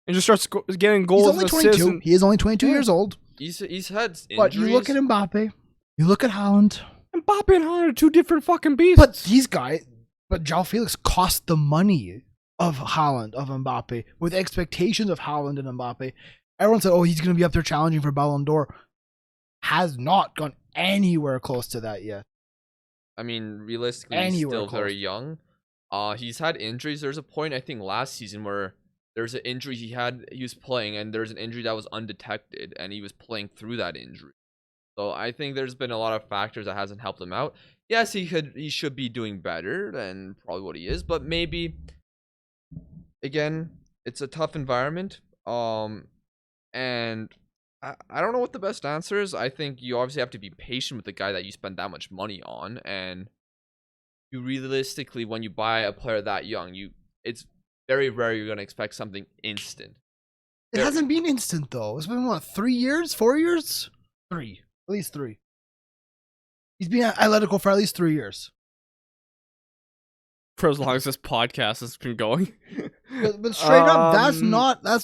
and just starts getting goals. He's only 22. He is only 22 years old. He's had injuries. But you look at Mbappe, you look at Haaland. Mbappe and Haaland are two different fucking beasts. But João Felix cost the money of Haaland, of Mbappe, with expectations of Haaland and Mbappe. Everyone said, oh, he's going to be up there challenging for Ballon d'Or. Has not gone anywhere close to that yet. I mean, realistically, he's still very young. He's had injuries. There's a point, I think, last season where there's an injury he was playing, and there's an injury that was undetected, and he was playing through that injury. So I think there's been a lot of factors that hasn't helped him out. Yes, he should be doing better than probably what he is, but maybe, again, it's a tough environment. And I don't know what the best answer is. I think you obviously have to be patient with the guy that you spend that much money on, and you realistically, when you buy a player that young, it's very rare you're gonna expect something instant. It hasn't been instant though. It's been what, 3 years, 4 years, 3, at least 3. He's been at Atletico for at least 3 years. For as long as this podcast has been going. But straight up, that's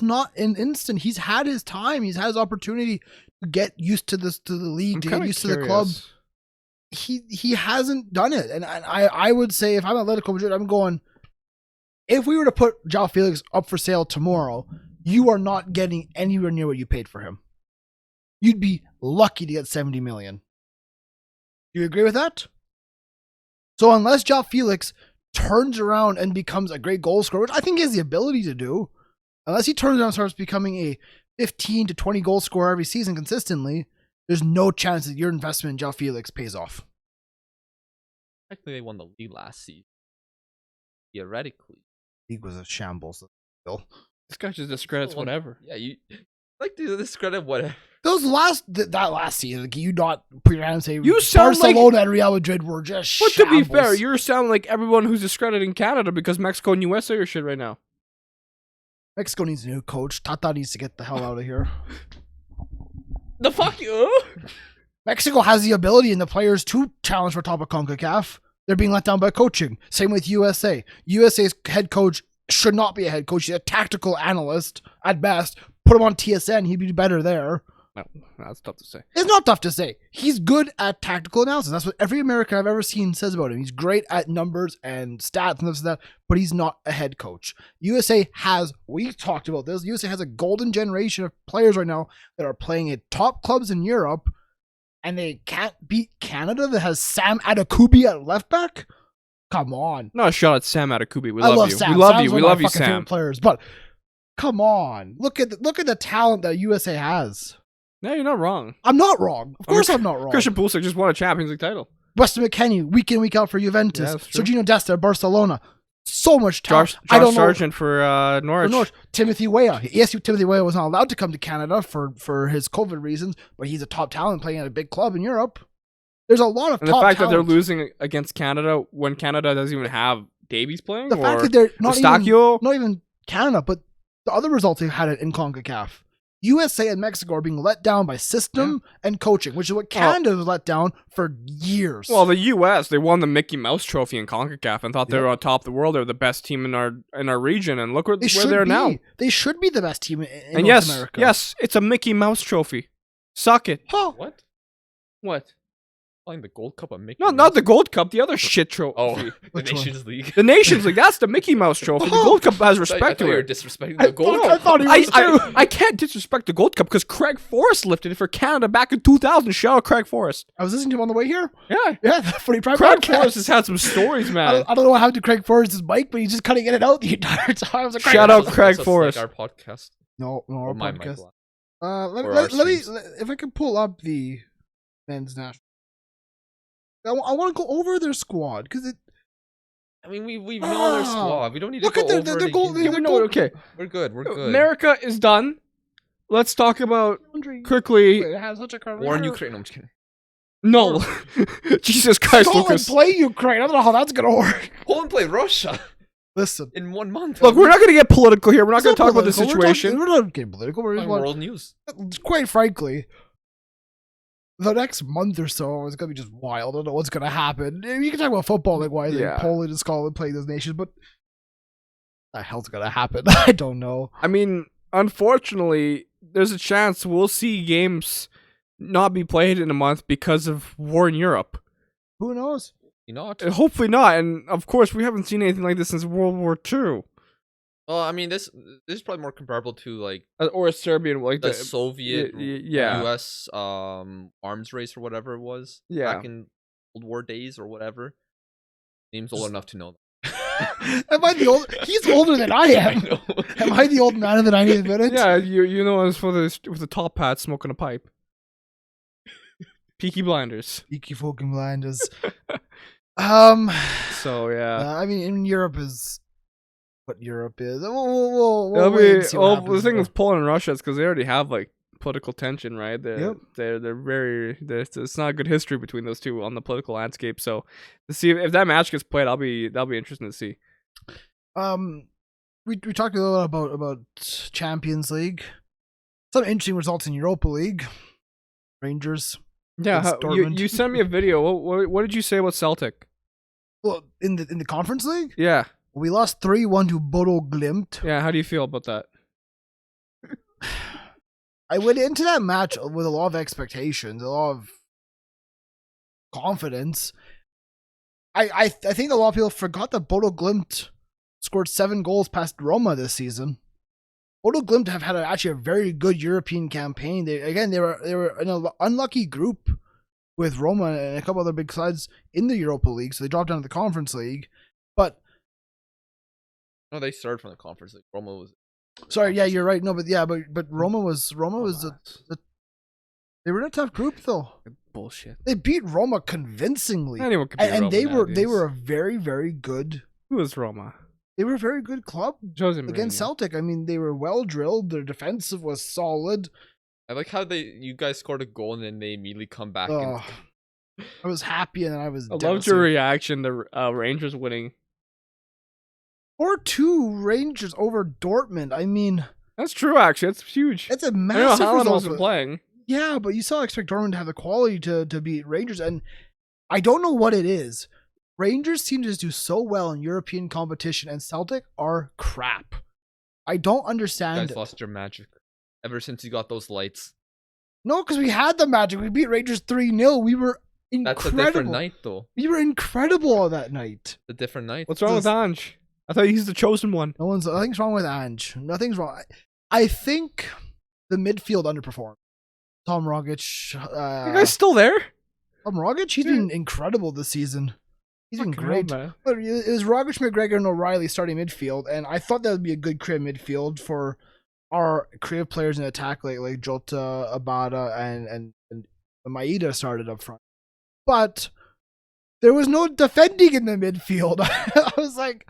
not an instant. He's had his time. He's had his opportunity to get used to the league, to get used to the club. He hasn't done it. And I would say, if I'm Atletico Madrid, I'm going, if we were to put João Felix up for sale tomorrow, you are not getting anywhere near what you paid for him. You'd be lucky to get 70 million. Do you agree with that? So unless João Felix turns around and becomes a great goal scorer, which I think he has the ability to do, unless he turns around and starts becoming a 15 to 20 goal scorer every season consistently, there's no chance that your investment in João Felix pays off. Technically, they won the league last season. Theoretically. League was a shambles. Still. This guy just discredits whatever. Yeah, you like to discredit whatever. That last season, like, you not put your hand and say you sound Barcelona and Real Madrid were just But shambles. to be fair, you're sounding like everyone who's discrediting Canada because Mexico and USA are shit right now. Mexico needs a new coach. Tata needs to get the hell out of here. The fuck you? Mexico has the ability and the players to challenge for top of CONCACAF. They're being let down by coaching. Same with USA. USA's head coach should not be a head coach. He's a tactical analyst at best. Put him on TSN. He'd be better there. No, that's tough to say. It's not tough to say. He's good at tactical analysis. That's what every American I've ever seen says about him. He's great at numbers and stats and this and that, but he's not a head coach. USA has, we talked about this, USA has a golden generation of players right now that are playing at top clubs in Europe, and they can't beat Canada that has Sam Adekubi at left back? Come on. No, shot at Sam Adekubi. We love you. Sam. We love Sam's you. We one of love my you, fucking Sam. favorite players, but come on. Look at the talent that USA has. No, you're not wrong. I'm not wrong. Of course I'm not wrong. Christian Pulisic just won a Champions League title. Weston McKennie, week in, week out for Juventus. Yeah, that's true. Sergio Desta, Barcelona. So much talent. Josh Sargent for Norwich. Timothy Weah. Yes, Timothy Weah was not allowed to come to Canada for his COVID reasons, but he's a top talent playing at a big club in Europe. There's a lot of and top the fact talent. that they're losing against Canada when Canada doesn't even have Davies playing, the or fact that they're not even Canada, but the other results they've had it in CONCACAF. USA and Mexico are being let down by system and coaching, which is what Canada was let down for years. Well, the US, they won the Mickey Mouse Trophy in CONCACAF and thought they were on top of the world. They're the best team in our region, and look where they're now. They should be the best team in and North America. Yes, it's a Mickey Mouse Trophy. Suck it. Huh. What? Playing the Gold Cup of Mickey. No, not the Gold Cup. The other shit trophy. Oh, the Which Nations League. The Nations League. That's the Mickey Mouse Trophy. The Gold Cup has respect to you were it. disrespecting the Gold I Cup. thought he was too. I can't disrespect the Gold Cup because Craig Forrest lifted it for Canada back in 2000. Shout out Craig Forrest. I was listening to him on the way here. Yeah, Funny prime Craig podcast. Forrest has had some stories, man. I don't know what happened to Craig Forrest's mic, but he's just cutting it out the entire time. I was like, Shout out That's Craig like Forrest. our podcast. No, Or our my podcast. mic. Let me, if I can pull up the men's national. I want to go over their squad because it. I mean, we've known their squad. We don't need to Look go at their over it goal. again. Okay, We're good. We're good. America is done. Let's talk about quickly. It has such a War in Ukraine. No, I'm just kidding. No, Jesus Christ, Scotland Lucas. play Ukraine. I don't know how that's gonna work. Poland played Russia Listen, in 1 month. Look, we're not going to get political here. We're not going to talk about the political. situation. We're not getting political. We're on just world news. quite frankly, the next month or so is gonna be just wild. I don't know what's gonna happen. You can talk about football, like why Yeah. Poland and Scotland playing those nations, but what the hell's gonna happen? I don't know. I mean, unfortunately, there's a chance we'll see games not be played in a month because of war in Europe. Who knows? Not. Hopefully not. And of course, we haven't seen anything like this since World War II. Well, I mean, this is probably more comparable to like Or a Serbian, like the Soviet, yeah. U.S. Arms race or whatever it was. Yeah. Back in World War days or whatever. Name's old enough to know. Am I the old? He's older than I am. Am I the old man of the 90th minute? Yeah, you know us for this with the top hat smoking a pipe. Peaky Blinders. Peaky fucking blinders. So yeah. I mean, in Europe is what Europe is. The thing with Poland and Russia is because they already have like political tension, right? They're very. It's not a good history between those two on the political landscape. So to see if that match gets played, that'll be interesting to see. We talked a little about Champions League. Some interesting results in Europa League. Rangers. Yeah, you sent me a video. What did you say about Celtic? Well, in the Conference League? Yeah. We lost 3-1 to Bodo Glimt. Yeah, how do you feel about that? I went into that match with a lot of expectations, a lot of confidence. I think a lot of people forgot that Bodo Glimt scored 7 goals past Roma this season. Bodo Glimt have had actually a very good European campaign. They were in an unlucky group with Roma and a couple other big sides in the Europa League, so they dropped down to the Conference League. But no, they started from the Conference League. Roma was. Sorry, yeah, you're right. No, but Roma was they were in a tough group though. Bullshit. They beat Roma convincingly. Anyone could beat Roma and they nowadays. were a very, very good. Who was Roma? They were a very good club Jose against Mourinho. Celtic. I mean, they were well drilled. Their defensive was solid. I like how you guys scored a goal and then they immediately come back. I was happy and then I was. I loved your reaction to Rangers winning. 4-2 Rangers over Dortmund. I mean, that's true. Actually, that's huge. It's a massive Haaland result. wasn't playing. Yeah, but you still expect Dortmund to have the quality to beat Rangers, and I don't know what it is. Rangers seem to just do so well in European competition, and Celtic are crap. I don't understand. You guys lost your magic ever since you got those lights. No, because we had the magic. We beat Rangers 3-0. We were incredible. That's a different night, though. We were incredible on that night. A different night. What's wrong with Ange? I thought he's the chosen one. Nothing's wrong with Ange. Nothing's wrong. I think the midfield underperformed. Tom Rogic. You guys still there? Tom Rogic, he's been incredible this season. He's been great. But it was Rogic, McGregor, and O'Reilly starting midfield, and I thought that would be a good creative midfield for our creative players in attack, like Jota, Abada, and Maeda started up front. But there was no defending in the midfield. I was like,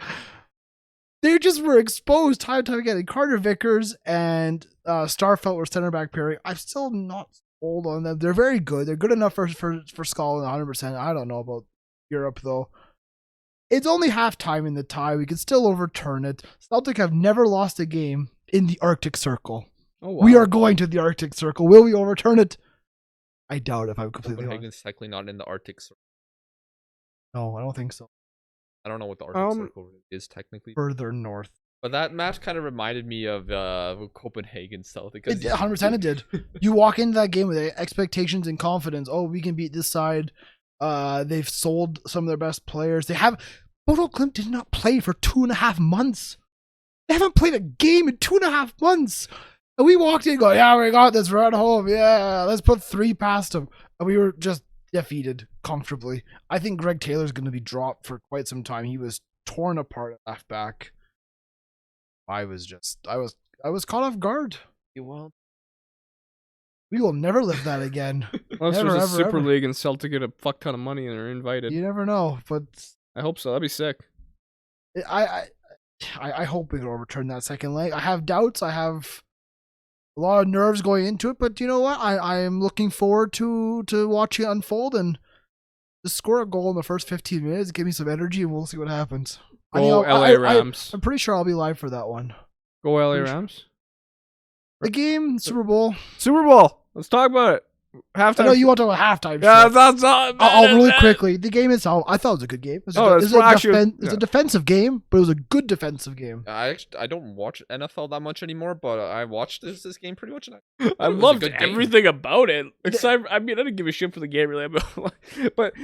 they just were exposed time and time again. Carter Vickers and Starfelt were center back pairing. I'm still not sold on them. They're very good. They're good enough for Scotland 100%. I don't know about Europe though. It's only halftime in the tie. We can still overturn it. Celtic have never lost a game in the Arctic Circle. Oh, wow. We are going to the Arctic Circle. Will we overturn it? I doubt it, if I'm completely honest. Copenhagen's technically not in the Arctic Circle. No, I don't think so. I don't know what the Arctic Circle is technically. Further north. But that match kind of reminded me of Copenhagen Celtic. It 100% it did. You walk into that game with expectations and confidence. Oh, we can beat this side. They've sold some of their best players. Bodo Glimt did not play for 2.5 months. They haven't played a game in 2.5 months. And we walked in and go, yeah, we got this. We're at home. Yeah, let's put 3 past them. And we were just defeated comfortably. I think Greg Taylor's going to be dropped for quite some time. He was torn apart at left back. I was caught off guard. Well, we will never live that again. Unless there's a Super League and Celtic get a fuck ton of money and are invited. You never know, but I hope so. That'd be sick. I hope we can overturn that second leg. I have doubts. I have a lot of nerves going into it, but you know what? I am looking forward to watching it unfold and just score a goal in the first 15 minutes, give me some energy, and we'll see what happens. Go LA Rams. I'm pretty sure I'll be live for that one. Go LA Rams. The game, Super Bowl. Super Bowl. Let's talk about it. halftime. I know you want to talk about halftime. Yeah, show. that's not. I'll really quickly. The game itself, I thought it was a good game. It was a defensive game, but it was a good defensive game. I don't watch NFL that much anymore, but I watched this game pretty much. And I loved everything about it. Except, I mean, I didn't give a shit for the game really, but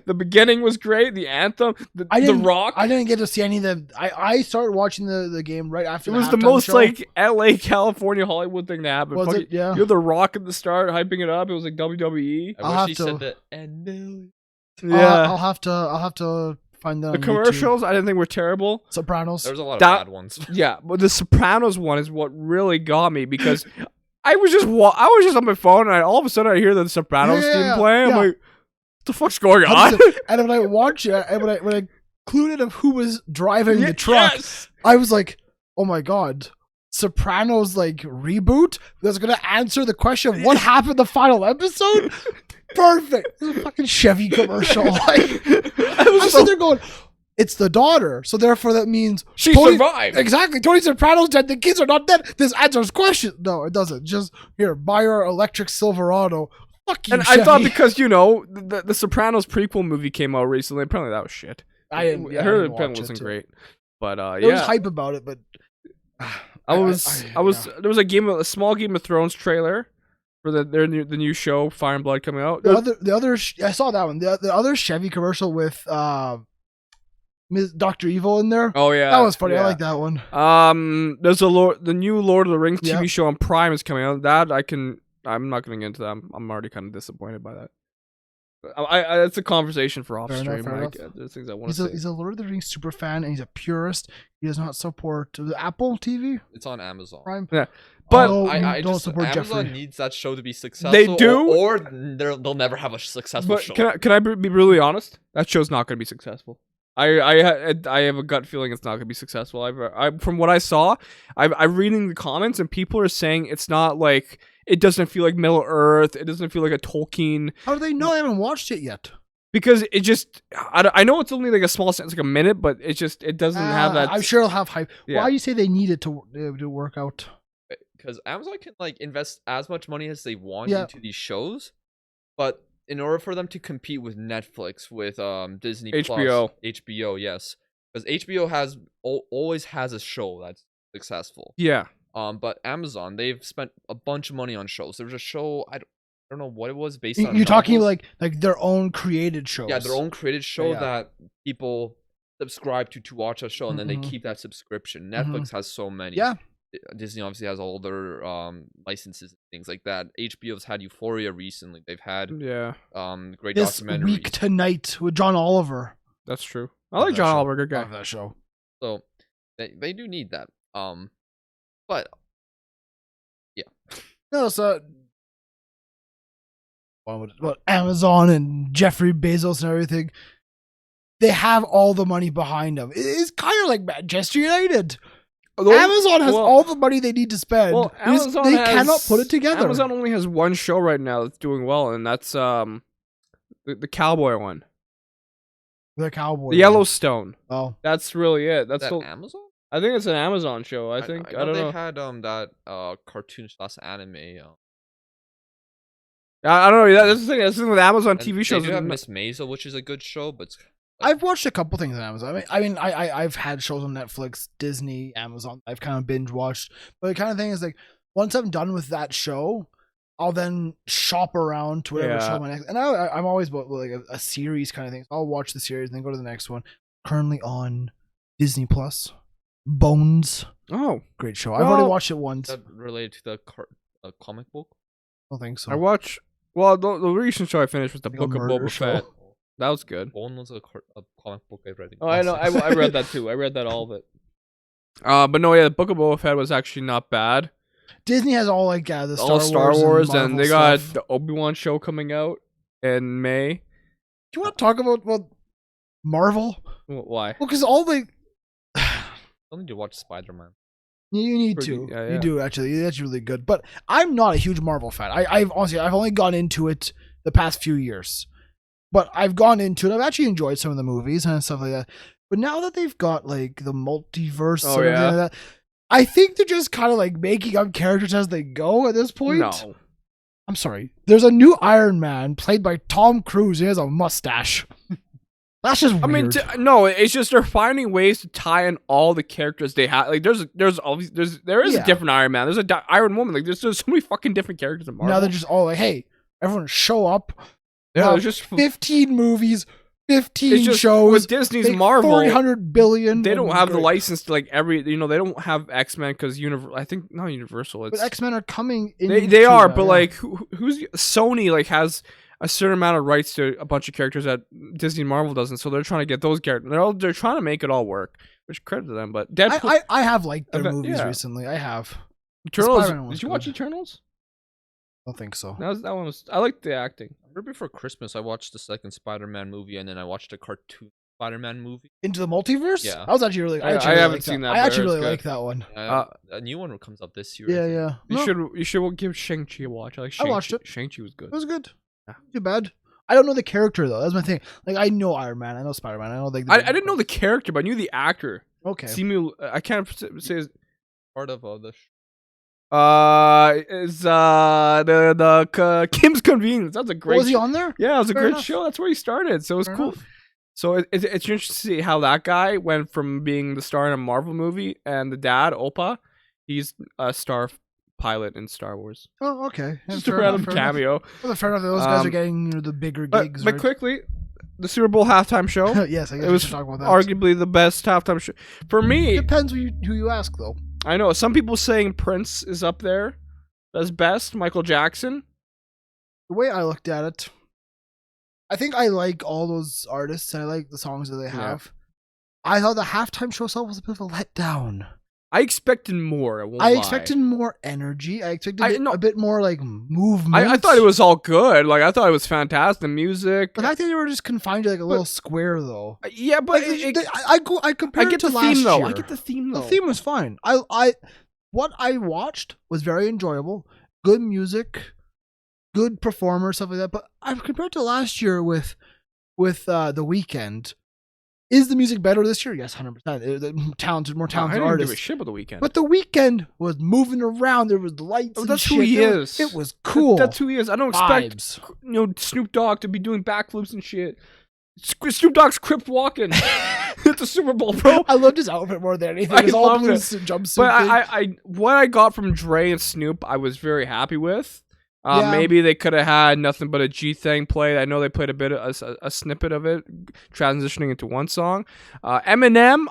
the beginning was great. The anthem, the Rock. I didn't get to see any of them. I started watching the game right after. It was the most show. like LA, California, Hollywood thing to happen. Was it? Yeah. You had the Rock at the start, hyping it up. It was like WWE. I wish he said that. And yeah, I'll have to find that. The commercials I didn't think were terrible. Sopranos. There's a lot of bad ones. Yeah, but the Sopranos one is what really got me because I was just on my phone and all of a sudden I hear the Sopranos theme playing. I'm like, what the fuck's going on? And when I watch it, and when I clued in of who was driving the truck, I was like, oh my god. Sopranos like reboot that's gonna answer the question of what happened in the final episode. Perfect. It's a fucking Chevy commercial. Like, I'm sitting there going, it's the daughter, so therefore that means she survived. Exactly. Tony Soprano's dead. The kids are not dead. This answers questions. No, it doesn't. Just here, buy our electric Silverado. Fuck you, and Chevy. I thought because the Sopranos prequel movie came out recently. Apparently that was shit. I heard it wasn't great, but there was hype about it, but. There was a small Game of Thrones trailer for the new show Fire and Blood coming out. The other I saw that one. The other Chevy commercial with Dr. Evil in there. Oh yeah, that was funny. Yeah. I like that one. There's the new Lord of the Rings TV show on Prime is coming out. I'm not going to get into that. I'm already kind of disappointed by that. It's a conversation for off stream. There's things I want to say. He's a Lord of the Rings super fan, and he's a purist. He does not support the Apple TV. It's on Amazon Prime. Yeah, but I don't support Amazon Jeffrey. needs that show to be successful. They do, or they'll never have a successful show. Can I be really honest? That show's not going to be successful. I have a gut feeling it's not going to be successful. From what I saw, I'm reading the comments and people are saying it's not like. It doesn't feel like Middle Earth. It doesn't feel like a Tolkien. How do they know? I haven't watched it yet. Because it just, I know it's only like a small sense, like a minute, but it doesn't have that. I'm sure it'll have hype. Yeah. Why do you say they need it to work out? Because Amazon can like invest as much money as they want into these shows, but in order for them to compete with Netflix, with Disney HBO, yes, because HBO always has a show that's successful. Yeah. But Amazon, they've spent a bunch of money on shows. There was a show, I don't know what it was based on. You're talking like their own created shows. Yeah, their own created show that people subscribe to watch a show, and then they keep that subscription. Netflix has so many. Yeah. Disney obviously has all their licenses and things like that. HBO's had Euphoria recently. They've had great this documentaries. Week Tonight with John Oliver. That's true. I like John Oliver, good guy. I love that show. So they do need that. But yeah. No, so Amazon and Jeffrey Bezos and everything, they have all the money behind them. It's kind of like Manchester United. Amazon has all the money they need to spend. Well, they cannot put it together. Amazon only has one show right now that's doing well, and that's the cowboy one. The cowboy. The Yellowstone. Oh, that's really it. That's Amazon. I think it's an Amazon show. I think I don't know. They had that cartoon/anime. I don't know. That's the thing. That's the thing with Amazon TV shows. They do have Miss Maisel, which is a good show, but I've watched a couple things on Amazon. I've had shows on Netflix, Disney, Amazon. I've kind of binge watched, but the kind of thing is like once I'm done with that show, I'll then shop around to whatever show my next. And I'm always about like a series kind of thing. So I'll watch the series and then go to the next one. Currently on Disney Plus. Bones. Oh, great show. I've already watched it once. Is that related to the comic book? I don't think so. I watched. Well, the recent show I finished was the Book of Boba Fett. That was good. Bone was a comic book I read. Oh, I know. I read that too. I read that all of it. But no, the Book of Boba Fett was actually not bad. Disney has all like the Star Wars and they got stuff. the Obi-Wan show coming out in May. Do you want to talk about Marvel? Why? Well, because all the I need to watch Spider-Man. You need to. Yeah. You do actually. That's really good. But I'm not a huge Marvel fan. I've only gone into it the past few years. But I've gone into it. I've actually enjoyed some of the movies and stuff like that. But now that they've got like the multiverse and everything like that, I think they're just kind of like making up characters as they go at this point. No. I'm sorry. There's a new Iron Man played by Tom Cruise. He has a mustache. That's just weird. I mean, no, it's just they're finding ways to tie in all the characters they have. Like, there is a different Iron Man. There's a Iron Woman. Like, there's so many fucking different characters in Marvel. Now they're just all like, hey, everyone show up. Yeah, there's just 15 movies, 15 shows. With Disney's Marvel, 300 billion. They don't have the license to like every. You know, they don't have X-Men because I think not Universal. It's but X-Men are coming. They are, but like who's Sony like has a certain amount of rights to a bunch of characters that Disney and Marvel doesn't, so they're trying to get those characters. They're trying to make it all work, which credit to them. But Deadpool, I have liked their movies recently. I have. Eternals. Did you watch Eternals? I don't think so. That one was. I liked the acting. Right before Christmas, I watched the second Spider-Man movie, and then I watched a cartoon Spider-Man movie. Into the Multiverse? Yeah. I was actually really. I haven't seen that. I actually really like that one. A new one comes up this year. Yeah. You should give Shang-Chi a watch. I watched it. Shang-Chi was good. It was good. Yeah. Too bad. I don't know the character though. That's my thing. Like I know Iron Man, I know Spider-Man, I know I didn't know the character, but I knew the actor. Okay. Simu, I can't say his Part of the is the Kim's Convenience. That's a great. Was he on there? Yeah, it was a Fair great enough. show. That's where he started. So it was Fair cool. enough. So it's interesting to see how that guy went from being the star in a Marvel movie and the dad, Opa, he's a star pilot in Star Wars. Oh, okay. Just a random cameo. Well, fair enough. Those guys are getting the bigger gigs. But quickly, the Super Bowl halftime show. Yes, I guess it was we should talk about that. Arguably the best halftime show for me. Depends who you ask though. I know some people saying Prince is up there as best. Michael Jackson. The way I looked at it, I think I like all those artists and I like the songs that they have. Yeah. I thought the halftime show itself was a bit of a letdown. I expected more. I expected more energy. I expected a bit more like movement. I thought it was all good. Like I thought it was fantastic. The music. But I think they were just confined to like a little square though. Yeah, but I compared it to last theme, though. year. I get the theme though. The theme was fine. What I watched was very enjoyable. Good music, good performers, stuff like that. But I compared to last year with The Weeknd. Is the music better this year? Yes, 100%. More talented I didn't artists. give a shit about The Weeknd. But The Weeknd was moving around. There was lights. Oh, and that's shit. who he is. It was cool. That's who he is. I don't expect Vibes. Snoop Dogg to be doing backflips and shit. Snoop Dogg's crypt walking at the Super Bowl, bro. I loved his outfit more than anything. His all blue jumpsuit. But what I got from Dre and Snoop, I was very happy with. Maybe they could have had Nothing But a G Thing played. I know they played a bit of a snippet of it, transitioning into one song. Eminem,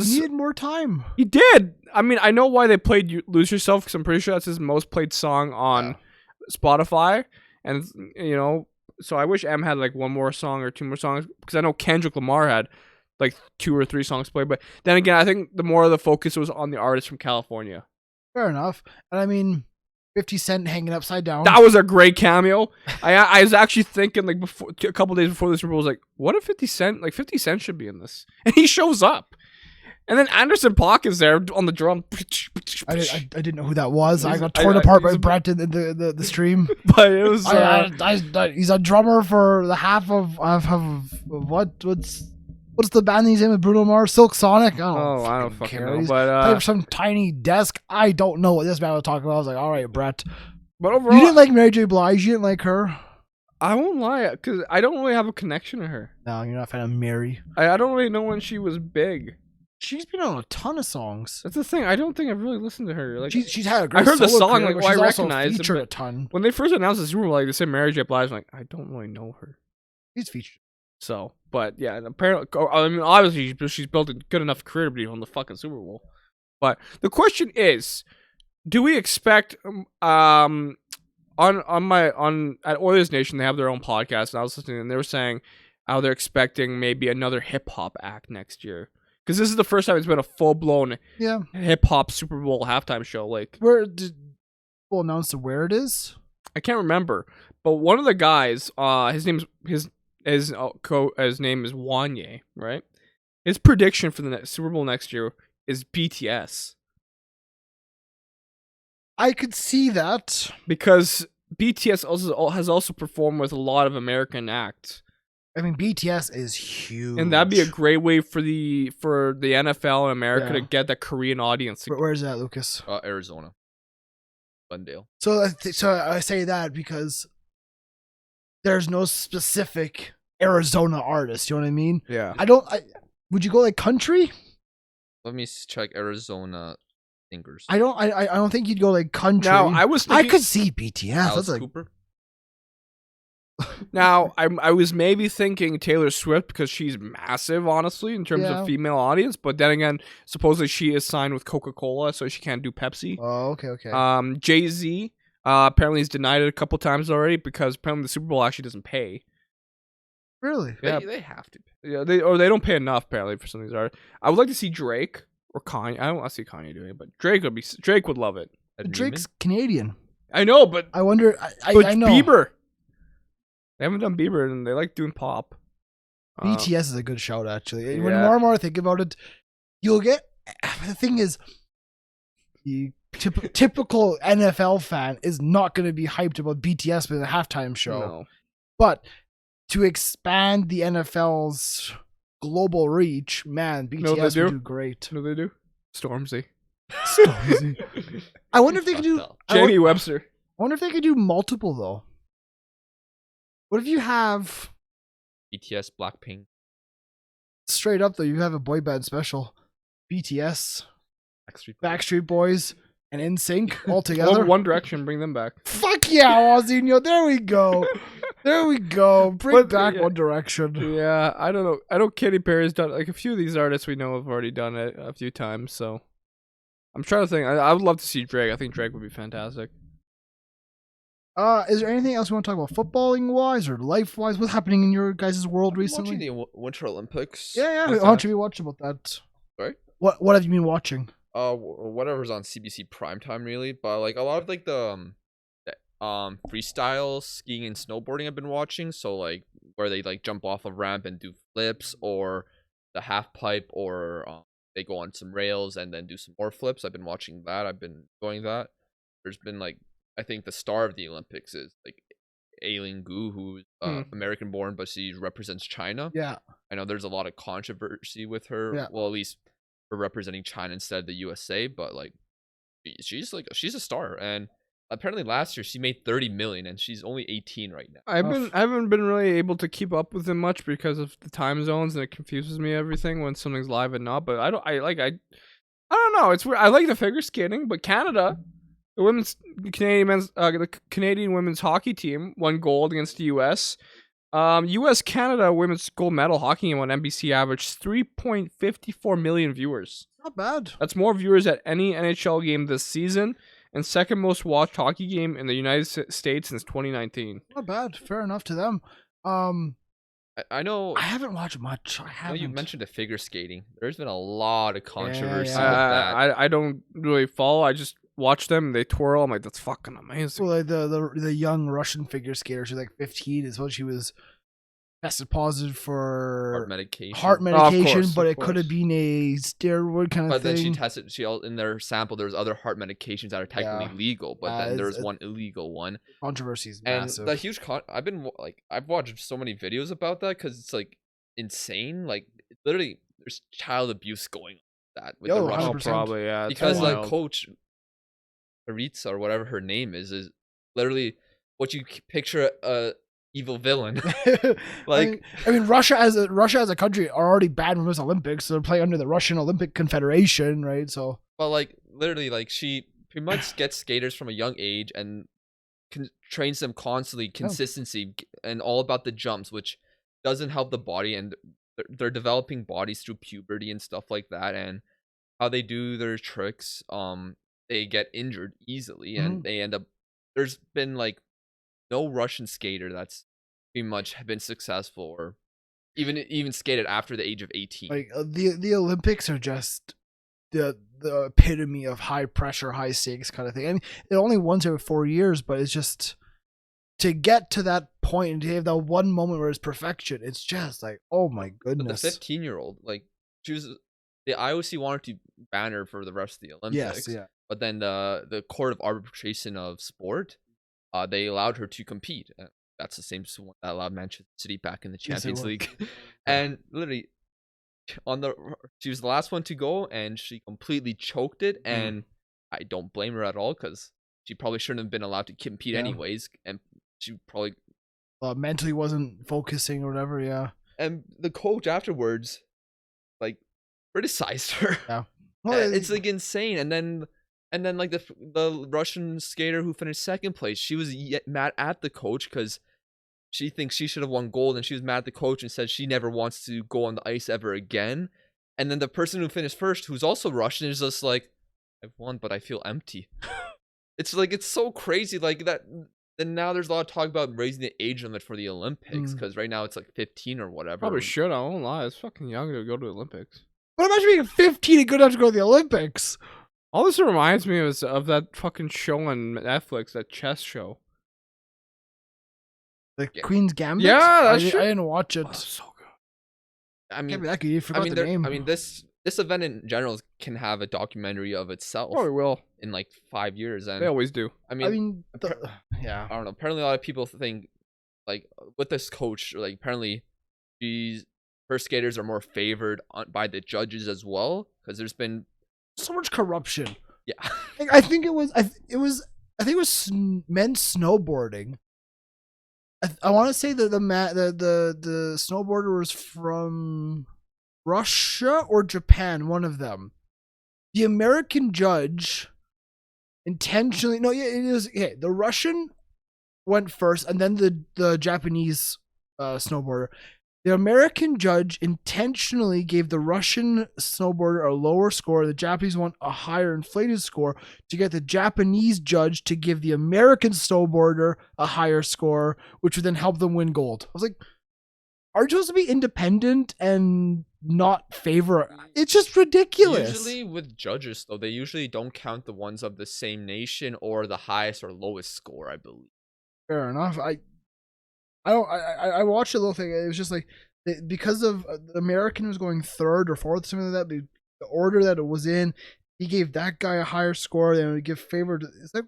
He needed more time. He did. I mean, I know why they played Lose Yourself because I'm pretty sure that's his most played song on Spotify, and you know. So I wish M had like one more song or two more songs because I know Kendrick Lamar had like 2 or 3 songs played. But then again, I think the more of the focus was on the artist from California. Fair enough. And I mean, 50 Cent hanging upside down. That was a great cameo. I was actually thinking like before a couple days before the Super Bowl, I was like, what if 50 Cent should be in this? And he shows up. And then Anderson .Paak is there on the drum. I didn't know who that was. I got torn apart by Brett in the stream. But it was. He's a drummer for the half of what's the band he's in with Bruno Mars? Silk Sonic. I don't fucking care. know. He's But playing for some tiny desk. I don't know what this man was talking about. I was like, all right, Brett. But overall, you didn't like Mary J. Blige. You didn't like her. I won't lie, because I don't really have a connection to her. No, you're not a fan of Mary. I don't really know when she was big. She's been on a ton of songs. That's the thing. I don't think I've really listened to her. Like she's had a great I heard the song, career, like I recognized recognized it a ton. When they first announced the Super Bowl, like they said Mary J. Blige, I'm like I don't really know her. She's featured. So, but yeah, apparently, I mean, obviously she's built a good enough career to be on the fucking Super Bowl. But the question is, do we expect at Oilers Nation they have their own podcast, and I was listening, and they were saying how they're expecting maybe another hip hop act next year. Because this is the first time it's been a full-blown hip hop Super Bowl halftime show. Like, where did people announce where it is? I can't remember, but one of the guys, his name is Wanye, right? His prediction for the Super Bowl next year is BTS. I could see that because BTS has also performed with a lot of American acts. I mean, BTS is huge, and that'd be a great way for the NFL in America to get that Korean audience. Where's that, Lucas? Arizona. Glendale. So I say that because there's no specific Arizona artist. You know what I mean? Yeah. Would you go like country? Let me check Arizona singers. I don't think you'd go like country. Now I was thinking, I could see BTS. Alice That's like Cooper. Now I was maybe thinking Taylor Swift because she's massive, honestly, in terms Yeah. of female audience. But then again, supposedly she is signed with Coca-Cola, so she can't do Pepsi. oh, okay. Jay-Z apparently he's denied it a couple times already because apparently the Super Bowl actually doesn't pay. Really? Yeah. They have to. Yeah, they don't pay enough apparently for some of these artists. I would like to see Drake or Kanye. I don't want to see Kanye doing it, but Drake would love it. Drake's Canadian. I know, but I wonder. but I know. Bieber. They haven't done Bieber, and they like doing pop. BTS is a good shout, actually. When yeah. more and more I think about it, you'll get. The thing is, the typical NFL fan is not going to be hyped about BTS with a halftime show. No. But to expand the NFL's global reach, man, BTS would do great. You know what they do? Stormzy. Stormzy. I wonder if they could do. Jenny Webster. I wonder if they could do multiple though. What if you have BTS, Blackpink, straight up though? You have a boy band special, BTS, Backstreet Boys, and NSYNC all together. One Direction, bring them back. Fuck yeah, Ozinho! There we go. There we go. Bring back One Direction. Yeah, I don't know. I know Katy Perry's done like a few of these artists we know have already done it a few times. So I'm trying to think. I would love to see Drake. I think Drake would be fantastic. Is there anything else you want to talk about, footballing wise or life wise? What's happening in your guys' world recently? Watching the Winter Olympics. Yeah. Why don't you watch about that? Sorry. What have you been watching? Whatever's on CBC primetime, really. But like a lot of like the freestyle skiing and snowboarding I've been watching. So like where they like jump off a ramp and do flips, or the half pipe, or they go on some rails and then do some more flips. I've been watching that. I've been enjoying that. There's been like, I think the star of the Olympics is like Aileen Gu, who's American born, but she represents China. Yeah. I know there's a lot of controversy with her. Yeah. Well, at least for representing China instead of the USA, but like she's a star. And apparently last year she made 30 million and she's only 18 right now. I haven't been really able to keep up with them much because of the time zones, and it confuses me everything when something's live and not. But I don't know. It's weird. I like the figure skating, but Canada, the Canadian women's hockey team won gold against the U.S. U.S. Canada women's gold medal hockey game on NBC averaged 3.54 million viewers. Not bad. That's more viewers at any NHL game this season, and second most watched hockey game in the United States since 2019. Not bad. Fair enough to them. I know. I haven't watched much. I know you mentioned the figure skating. There's been a lot of controversy with that. that. I don't really follow. I just watch them. They twirl. I'm like, that's fucking amazing. Well, like the young Russian figure skater, she's like 15, is what she was tested positive for heart medication. But it could have been a steroid kind of thing. But then she tested. in their sample, there's other heart medications that are technically legal, but then there's one illegal one. Controversy is and massive. The huge I've watched so many videos about that because it's like insane. Like literally, there's child abuse going on with the Russian. Probably, yeah. Because the coach, Aritza or whatever her name is literally what you picture a evil villain. Like I mean Russia as a country are already banned from this Olympics, so they're playing under the Russian Olympic Confederation, right? So but like literally, like she pretty much gets skaters from a young age and trains them constantly, consistency and all about the jumps, which doesn't help the body, and they're developing bodies through puberty and stuff like that, and how they do their tricks, they get injured easily, and they end up. There's been like no Russian skater that's pretty much been successful or even skated after the age of 18. Like the Olympics are just the epitome of high pressure, high stakes kind of thing. I mean, they're only once every 4 years, but it's just to get to that point and to have that one moment where it's perfection. It's just like, oh my goodness. But the 15-year-old, like she was, the IOC wanted to ban her for the rest of the Olympics. Yes, yeah. But then the Court of Arbitration of Sport, they allowed her to compete. That's the same one that allowed Manchester City back in the Champions League. And literally, she was the last one to go, and she completely choked it. And I don't blame her at all, because she probably shouldn't have been allowed to compete anyways, and she probably mentally wasn't focusing or whatever. Yeah. And the coach afterwards, like, criticized her. Yeah. Well, it's like insane. And then like the Russian skater who finished second place, she was mad at the coach because she thinks she should have won gold, and she was mad at the coach and said she never wants to go on the ice ever again. And then the person who finished first, who's also Russian, is just like, I've won, but I feel empty. It's like, it's so crazy like that. And now there's a lot of talk about raising the age limit for the Olympics because right now it's like 15 or whatever. Probably should. I won't lie. It's fucking young to go to the Olympics. But imagine being 15 and good enough to go to the Olympics. All this reminds me of that fucking show on Netflix, that chess show. The Queen's Gambit? Yeah, I didn't watch it. Oh, so good. I mean, can't be that good. You forgot the name. I mean, this event in general can have a documentary of itself. Probably will. In like 5 years. And they always do. I mean, yeah. I don't know. Apparently, a lot of people think, like, with this coach, like, apparently, her skaters are more favored by the judges as well, because there's been so much corruption. Yeah. I think it was men's snowboarding. I want to say that the snowboarder was from Russia or Japan, one of them. The American judge intentionally the Russian went first, and then the Japanese snowboarder. The American judge intentionally gave the Russian snowboarder a lower score, the Japanese one a higher inflated score, to get the Japanese judge to give the American snowboarder a higher score, which would then help them win gold. I was like, are you supposed to be independent and not favor? It's just ridiculous. Usually with judges, though, they usually don't count the ones of the same nation or the highest or lowest score, I believe. Fair enough. I watched a little thing. It was just like, because of the American was going third or fourth, something like that. The order that it was in, he gave that guy a higher score. Then would give favor to. It's like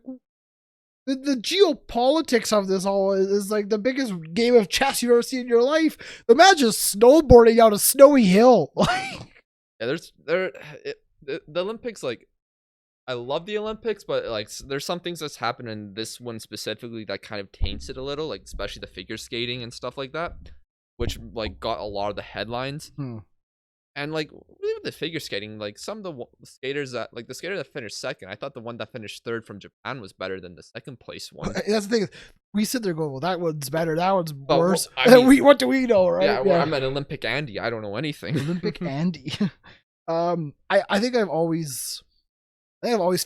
the geopolitics of this all is like the biggest game of chess you've ever seen in your life. Imagine snowboarding down a snowy hill. Yeah, the Olympics, like, I love the Olympics, but like there's some things that's happened in this one specifically that kind of taints it a little, like especially the figure skating and stuff like that, which like got a lot of the headlines. And like with the figure skating, like some of the skaters that, like the skater that finished second, I thought the one that finished third from Japan was better than the second place one. That's the thing. We sit there going, well, that one's better, that one's worse. Well, I mean, what do we know, right? Yeah, well, I'm an Olympic Andy. I don't know anything. Olympic Andy. I think I've always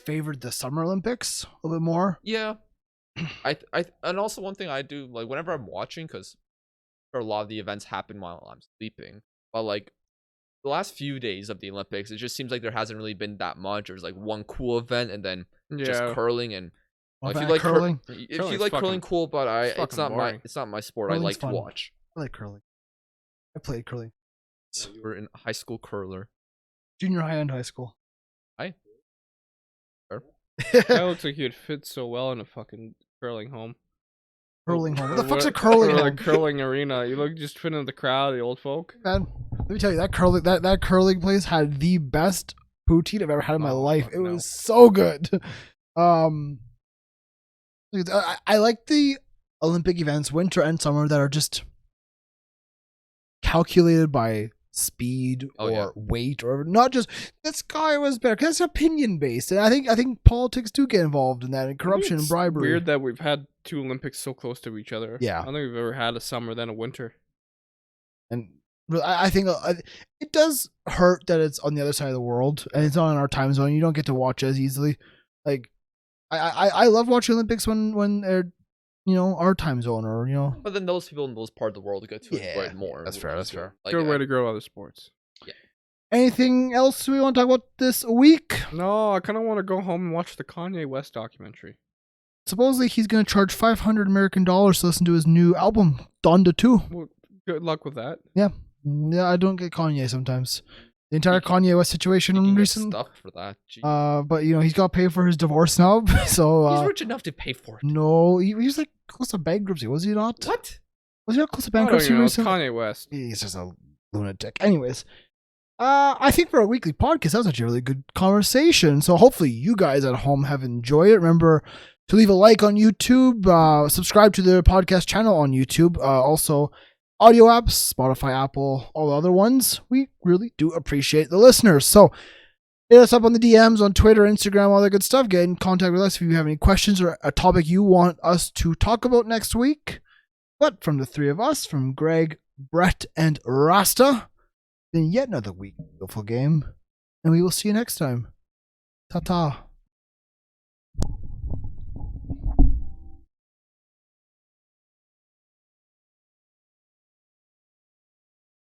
favored the Summer Olympics a little bit more. Yeah. And also one thing I do, like, whenever I'm watching, because a lot of the events happen while I'm sleeping, but like the last few days of the Olympics, it just seems like there hasn't really been that much. There's like one cool event and then just curling. And if you like curling, curling, cool, but it's not my sport. Curling's I like fun. to watch. I like curling. I played curling. So you were in high school curler. Junior high and high school. Hi. That looks like you'd fit so well in a fucking curling home. Curling home. What the fuck's a curling home? A curling arena. You look just fit in the crowd, the old folk. Man, let me tell you, that curling place had the best poutine I've ever had in my life. It was so good. I like the Olympic events, winter and summer, that are just calculated by speed or weight, or not just this guy was better, because that's opinion based. And I think politics do get involved in that, and corruption and bribery. Weird that we've had two Olympics so close to each other. Yeah, I don't think we've ever had a summer then a winter. And I think it does hurt that it's on the other side of the world and it's not in our time zone. You don't get to watch as easily. Like I love watching Olympics when they're, our time zone, or But then those people in those parts of the world get to enjoy it more. That's fair. That's fair. Like, good way to grow other sports. Yeah. Anything else we want to talk about this week? No, I kind of want to go home and watch the Kanye West documentary. Supposedly he's going to charge $500 American to listen to his new album, Donda 2. Well, good luck with that. Yeah, I don't get Kanye sometimes. The entire Kanye West situation recently. Stuff for that. But he's got to pay for his divorce now. So he's rich enough to pay for it. No, he was like close to bankruptcy, was he not? What? Was he not close to bankruptcy recently? Kanye West. He's just a lunatic. Anyways, I think for a weekly podcast, that was actually a really good conversation. So hopefully you guys at home have enjoyed it. Remember to leave a like on YouTube, subscribe to the podcast channel on YouTube, also audio apps, Spotify, Apple, all the other ones. We really do appreciate the listeners. So hit us up on the DMs on Twitter, Instagram, all that good stuff. Get in contact with us if you have any questions or a topic you want us to talk about next week. But from the three of us, from Greg, Brett, and Rasta, then yet another week, beautiful game. And we will see you next time. Ta-ta.